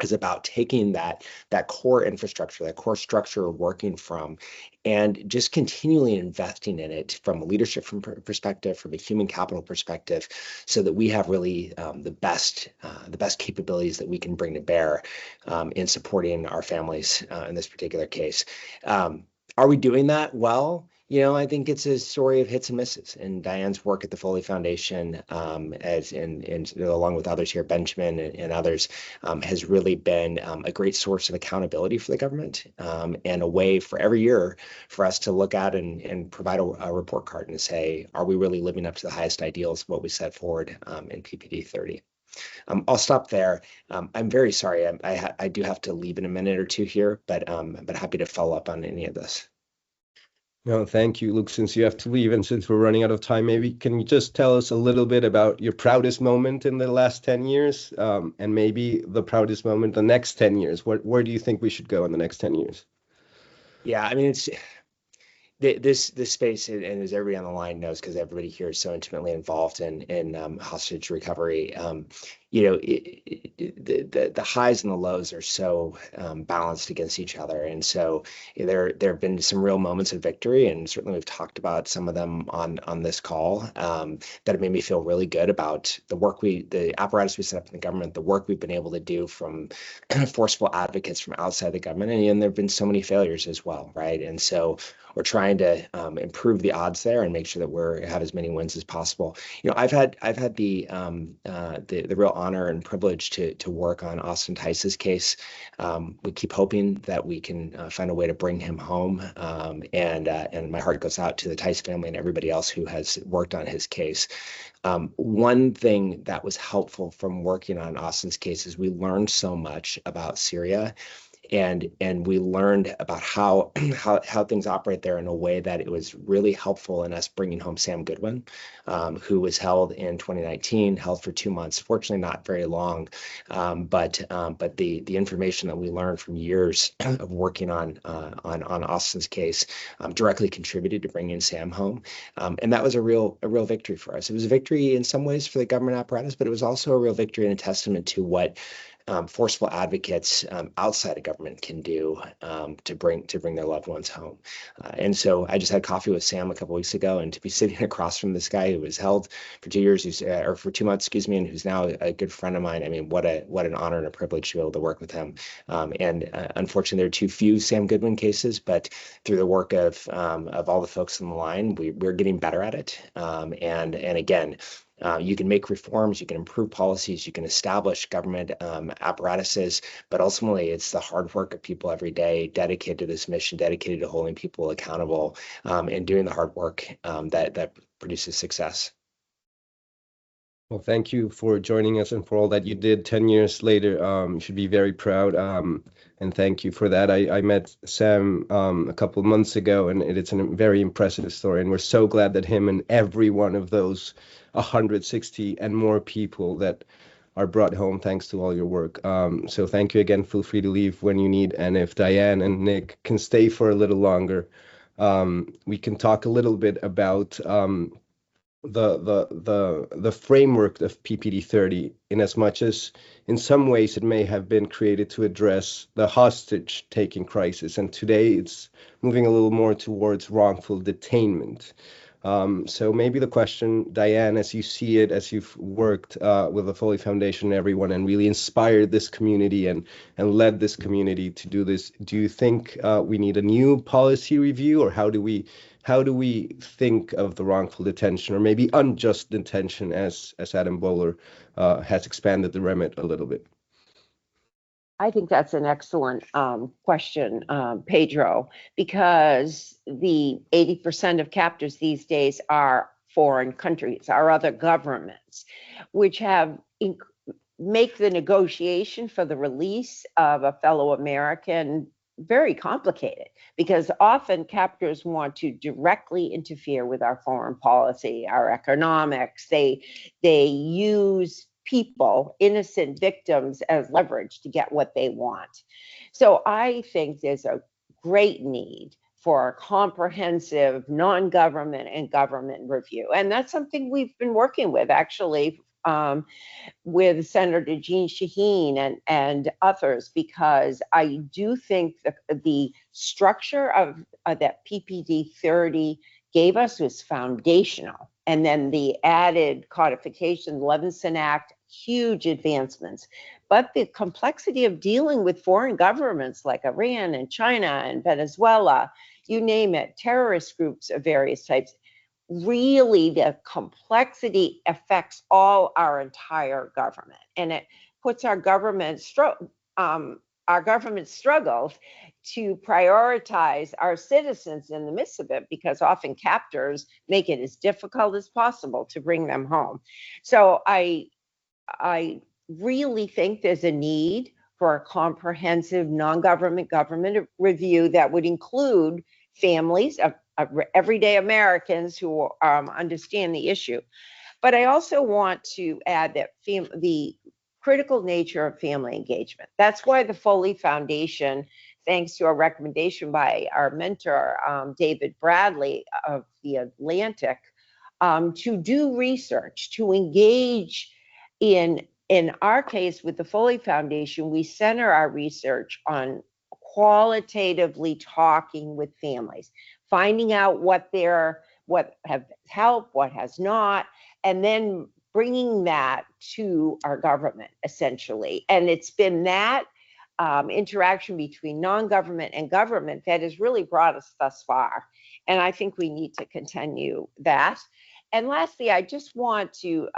is about taking that core infrastructure, that core structure we're working from, and just continually investing in it from a leadership perspective, from a human capital perspective, so that we have really the best capabilities that we can bring to bear in supporting our families in this particular case. Are we doing that well? I think it's a story of hits and misses. And Diane's work at the Foley Foundation, along with others here, Benjamin and others, has really been a great source of accountability for the government, and a way for every year for us to look at and provide a report card and say, are we really living up to the highest ideals of what we set forward in PPD-30? I'll stop there. I'm very sorry. I do have to leave in a minute or two here, but happy to follow up on any of this. No, thank you, Luke. Since you have to leave and since we're running out of time, maybe can you just tell us a little bit about your proudest moment in the last 10 years, and maybe the proudest moment the next 10 years? Where do you think we should go in the next 10 years? Yeah, I mean, it's this space, and as everybody on the line knows, because everybody here is so intimately involved in hostage recovery, the highs and the lows are so balanced against each other, and so there have been some real moments of victory, and certainly we've talked about some of them on this call that have made me feel really good about the apparatus we set up in the government, the work we've been able to do from forceful advocates from outside the government, and there have been so many failures as well, right? And so we're trying to improve the odds there and make sure that we have as many wins as possible. I've had the real honor and privilege to work on Austin Tice's case. We keep hoping that we can find a way to bring him home, and my heart goes out to the Tice family and everybody else who has worked on his case. One thing that was helpful from working on Austin's case is we learned so much about Syria. And we learned about how things operate there in a way that it was really helpful in us bringing home Sam Goodwin, who was held in 2019, held for 2 months. Fortunately, not very long, but the information that we learned from years of working on Austin's case directly contributed to bringing Sam home, and that was a real victory for us. It was a victory in some ways for the government apparatus, but it was also a real victory and a testament to what forceful advocates outside of government can do to bring their loved ones home. And so I just had coffee with Sam a couple weeks ago, and to be sitting across from this guy who was held for 2 years, or for 2 months, excuse me, and who's now a good friend of mine. I mean, what an honor and a privilege to be able to work with him. Unfortunately, there are too few Sam Goodwin cases, but through the work of all the folks on the line, we're getting better at it. And again, you can make reforms, you can improve policies, you can establish government apparatuses, but ultimately it's the hard work of people every day dedicated to this mission, dedicated to holding people accountable, and doing the hard work that produces success. Well, thank you for joining us and for all that you did 10 years later. You should be very proud. And thank you for that. I met Sam a couple of months ago, and it's a very impressive story. And we're so glad that him and every one of those 160 and more people that are brought home thanks to all your work. So thank you again. Feel free to leave when you need. And if Diane and Nick can stay for a little longer, we can talk a little bit about the framework of PPD-30, in as much as in some ways it may have been created to address the hostage taking crisis, and today it's moving a little more towards wrongful detainment. So maybe the question, Diane, as you see it, as you've worked with the Foley Foundation and everyone, and really inspired this community and led this community to do this, do you think we need a new policy review, or how do we think of the wrongful detention, or maybe unjust detention, as Adam Bowler has expanded the remit a little bit? I think that's an excellent question, Pedro, because the 80% of captors these days are foreign countries, are other governments, which have make the negotiation for the release of a fellow American very complicated, because often captors want to directly interfere with our foreign policy, our economics. They use people, innocent victims, as leverage to get what they want. So I think there's a great need for a comprehensive non-government and government review. And that's something we've been working with, actually, with Senator Jeanne Shaheen and others, because I do think the structure of that PPD-30 gave us was foundational. And then the added codification, the Levinson Act, huge advancements. But the complexity of dealing with foreign governments like Iran and China and Venezuela, you name it, terrorist groups of various types, really the complexity affects all our entire government. And it puts our government struggles to prioritize our citizens in the midst of it, because often captors make it as difficult as possible to bring them home. So I really think there's a need for a comprehensive non-government government review that would include families of everyday Americans who understand the issue. But I also want to add that the critical nature of family engagement. That's why the Foley Foundation, thanks to a recommendation by our mentor, David Bradley of The Atlantic, to do research, to engage in our case with the Foley Foundation, we center our research on qualitatively talking with families, finding out what have helped, what has not, and then bringing that to our government, essentially. And it's been that interaction between non-government and government that has really brought us thus far. And I think we need to continue that. And lastly, I just want to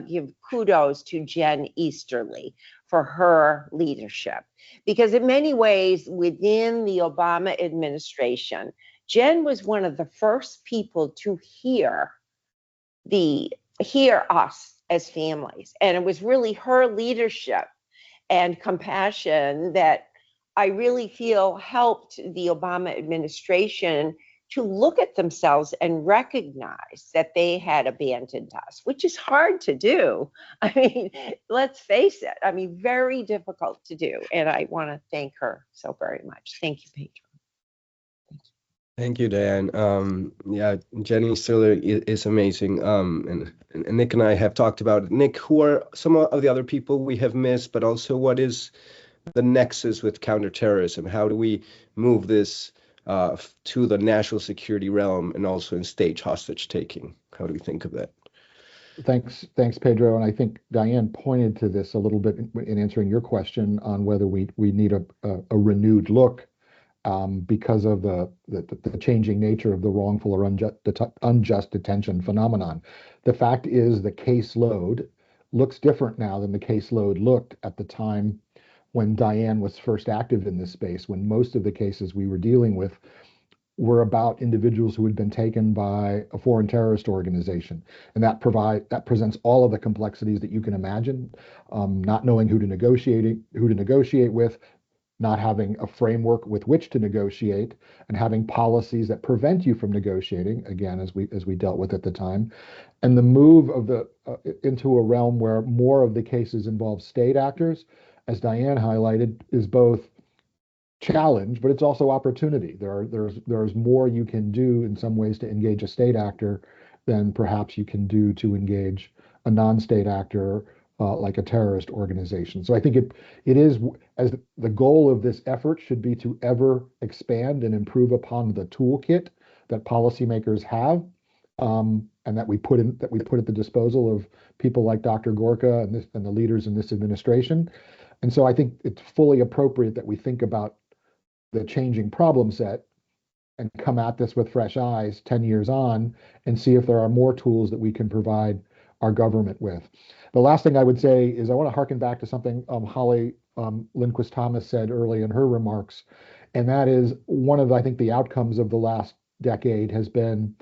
give kudos to Jen Easterly for her leadership, because in many ways within the Obama administration, Jen was one of the first people to hear us as families. And it was really her leadership and compassion that I really feel helped the Obama administration to look at themselves and recognize that they had abandoned us, which is hard to do. I mean, let's face it. I mean, very difficult to do. And I want to thank her so very much. Thank you, Pedro. Thank you, Diane. Yeah, Jenny Stiller is amazing. And Nick and I have talked about it. Nick, who are some of the other people we have missed, but also what is the nexus with counterterrorism? How do we move this to the national security realm and also in state hostage taking? How do we think of that? Thanks, Pedro. And I think Diane pointed to this a little bit in answering your question on whether we need a renewed look because of the changing nature of the wrongful or unjust detention phenomenon. The fact is the caseload looks different now than the caseload looked at the time when Diane was first active in this space, when most of the cases we were dealing with were about individuals who had been taken by a foreign terrorist organization, and that presents all of the complexities that you can imagine. Not knowing who to negotiate with, not having a framework with which to negotiate, and having policies that prevent you from negotiating. Again, as we dealt with at the time, and the move of the into a realm where more of the cases involve state actors, as Diane highlighted, is both challenge, but it's also opportunity. There's more you can do in some ways to engage a state actor than perhaps you can do to engage a non-state actor like a terrorist organization. So I think it is, as the goal of this effort should be to ever expand and improve upon the toolkit that policymakers have, and that we put at the disposal of people like Dr. Gorka and the leaders in this administration. And so I think it's fully appropriate that we think about the changing problem set and come at this with fresh eyes 10 years on and see if there are more tools that we can provide our government with. The last thing I would say is I want to harken back to something Holly Lindquist Thomas said early in her remarks, and that is one of, I think, the outcomes of the last decade has been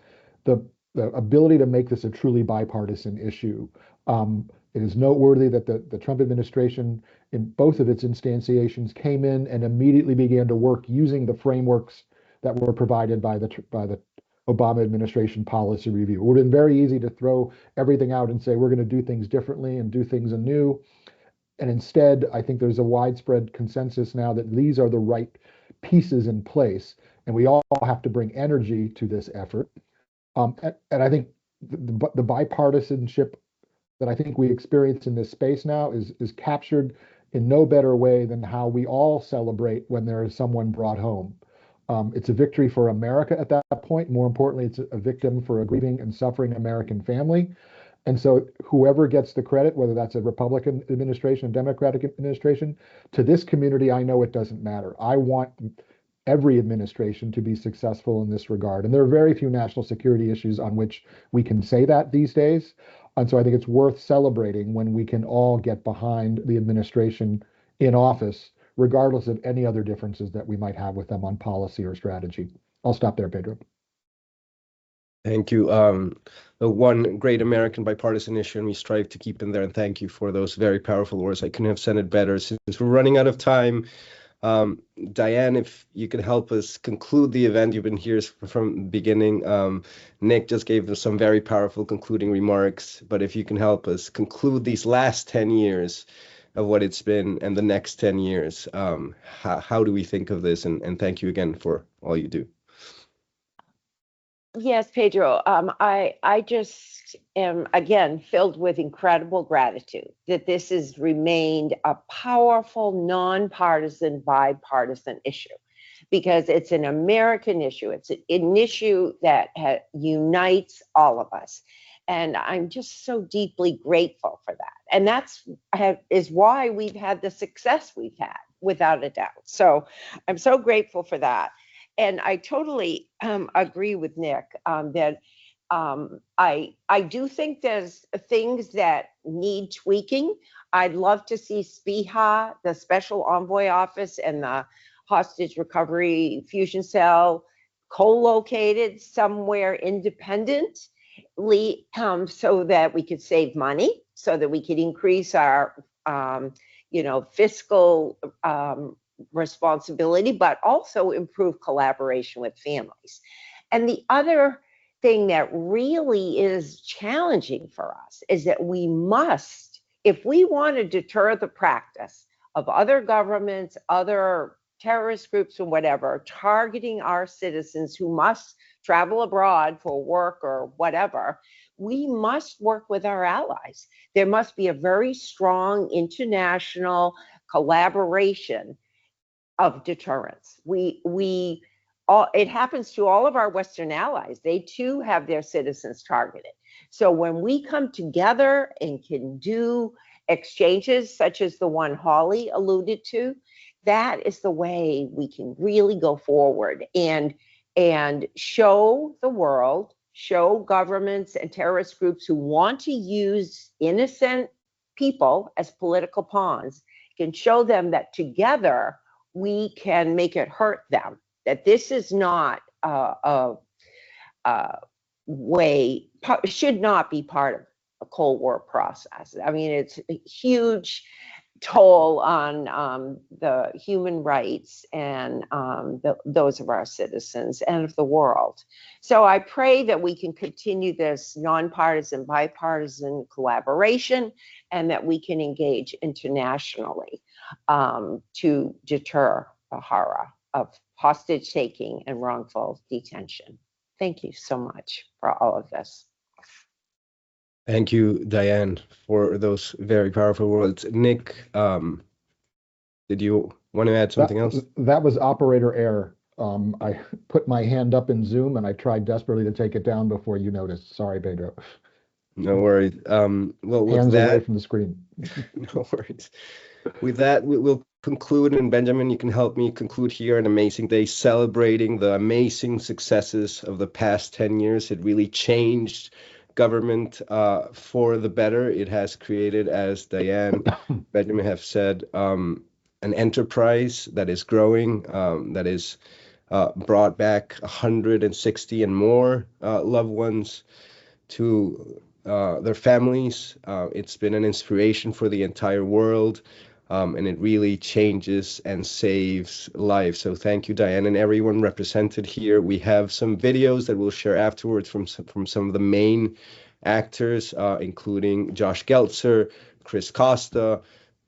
the ability to make this a truly bipartisan issue. It is noteworthy that the Trump administration, in both of its instantiations, came in and immediately began to work using the frameworks that were provided by the Obama administration policy review. It would have been very easy to throw everything out and say we're going to do things differently and do things anew. And instead, I think there's a widespread consensus now that these are the right pieces in place, and we all have to bring energy to this effort. And I think the bipartisanship that I think we experience in this space now is captured in no better way than how we all celebrate when there is someone brought home. It's a victory for America at that point. More importantly, it's a victim for a grieving and suffering American family. And so whoever gets the credit, whether that's a Republican administration, a Democratic administration, to this community, I know it doesn't matter. I want every administration to be successful in this regard. And there are very few national security issues on which we can say that these days. And so I think it's worth celebrating when we can all get behind the administration in office, regardless of any other differences that we might have with them on policy or strategy. I'll stop there, Pedro. Thank you. The one great American bipartisan issue, and we strive to keep in there. And thank you for those very powerful words. I couldn't have said it better. Since we're running out of time, Diane, if you could help us conclude the event. You've been here from the beginning. Nick just gave us some very powerful concluding remarks, but if you can help us conclude these last 10 years of what it's been and the next 10 years, how do we think of this? And thank you again for all you do. Yes, Pedro, I just am, again, filled with incredible gratitude that this has remained a powerful, nonpartisan, bipartisan issue, because it's an American issue. It's an issue that unites all of us. And I'm just so deeply grateful for that. And is why we've had the success we've had, without a doubt. So I'm so grateful for that. And I totally agree with Nick that I do think there's things that need tweaking. I'd love to see SPIHA, the Special Envoy Office, and the Hostage Recovery Fusion Cell co-located somewhere independently, so that we could save money, so that we could increase our fiscal responsibility, but also improve collaboration with families. And the other thing that really is challenging for us is that we must, if we want to deter the practice of other governments, other terrorist groups or whatever targeting our citizens who must travel abroad for work or whatever, we must work with our allies. There must be a very strong international collaboration of deterrence. It happens to all of our Western allies. They too have their citizens targeted. So when we come together and can do exchanges such as the one Holly alluded to, that is the way we can really go forward and show the world, show governments and terrorist groups who want to use innocent people as political pawns, can show them that together we can make it hurt them, that this is not a way, should not be part of a Cold War process. I mean, it's a huge toll on the human rights and those of our citizens and of the world. So I pray that we can continue this nonpartisan, bipartisan collaboration, and that we can engage internationally to deter the horror of hostage taking and wrongful detention. Thank you so much for all of this. Thank you, Diane, for those very powerful words. Nick, did you want to add something else? That was operator error. I put my hand up in Zoom and I tried desperately to take it down before you noticed. Sorry, Pedro. No worries. Well, with Hands that, away from the screen. no worries. With that, we'll conclude, and Benjamin, you can help me conclude here. An amazing day celebrating the amazing successes of the past 10 years. It really changed government for the better. It has created, as Diane, Benjamin have said, an enterprise that is growing, that is brought back 160 and more loved ones to their families. It's been an inspiration for the entire world, and it really changes and saves lives. So thank you, Diane, and everyone represented here. We have some videos that we'll share afterwards from some of the main actors, including Josh Geltzer, Chris Costa,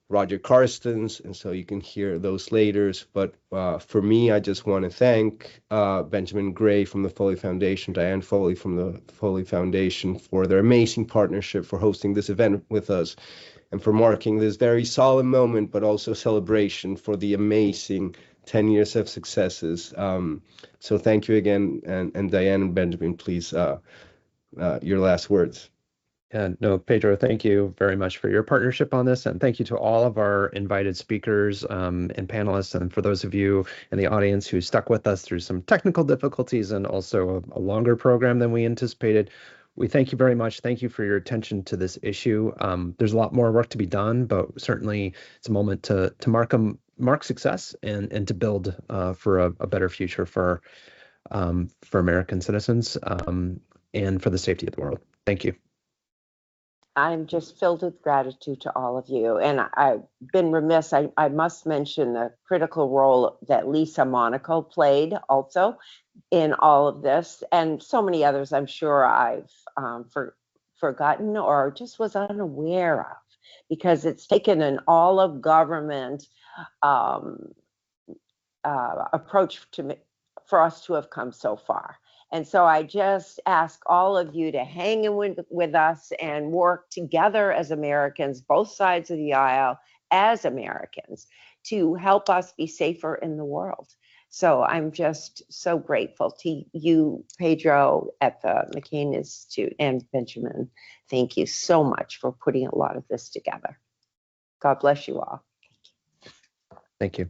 Roger Karstens, and so you can hear those later. But for me, I just want to thank Benjamin Gray from the Foley Foundation, Diane Foley from the Foley Foundation for their amazing partnership, for hosting this event with us, and for marking this very solemn moment, but also celebration for the amazing 10 years of successes. So thank you again, and Diane and Benjamin, please, your last words. Yeah, no, Pedro, thank you very much for your partnership on this. And thank you to all of our invited speakers and panelists. And for those of you in the audience who stuck with us through some technical difficulties and also a longer program than we anticipated, we thank you very much. Thank you for your attention to this issue. There's a lot more work to be done, but certainly it's a moment to mark success and to build for a better future for American citizens and for the safety of the world. Thank you. I'm just filled with gratitude to all of you. And I've been remiss, I must mention the critical role that Lisa Monaco played also in all of this, and so many others I'm sure I've forgotten or just was unaware of, because it's taken an all of government approach for us to have come so far. And so I just ask all of you to hang in with us and work together as Americans, both sides of the aisle, as Americans, to help us be safer in the world. So I'm just so grateful to you, Pedro, at the McCain Institute, and Benjamin. Thank you so much for putting a lot of this together. God bless you all. Thank you.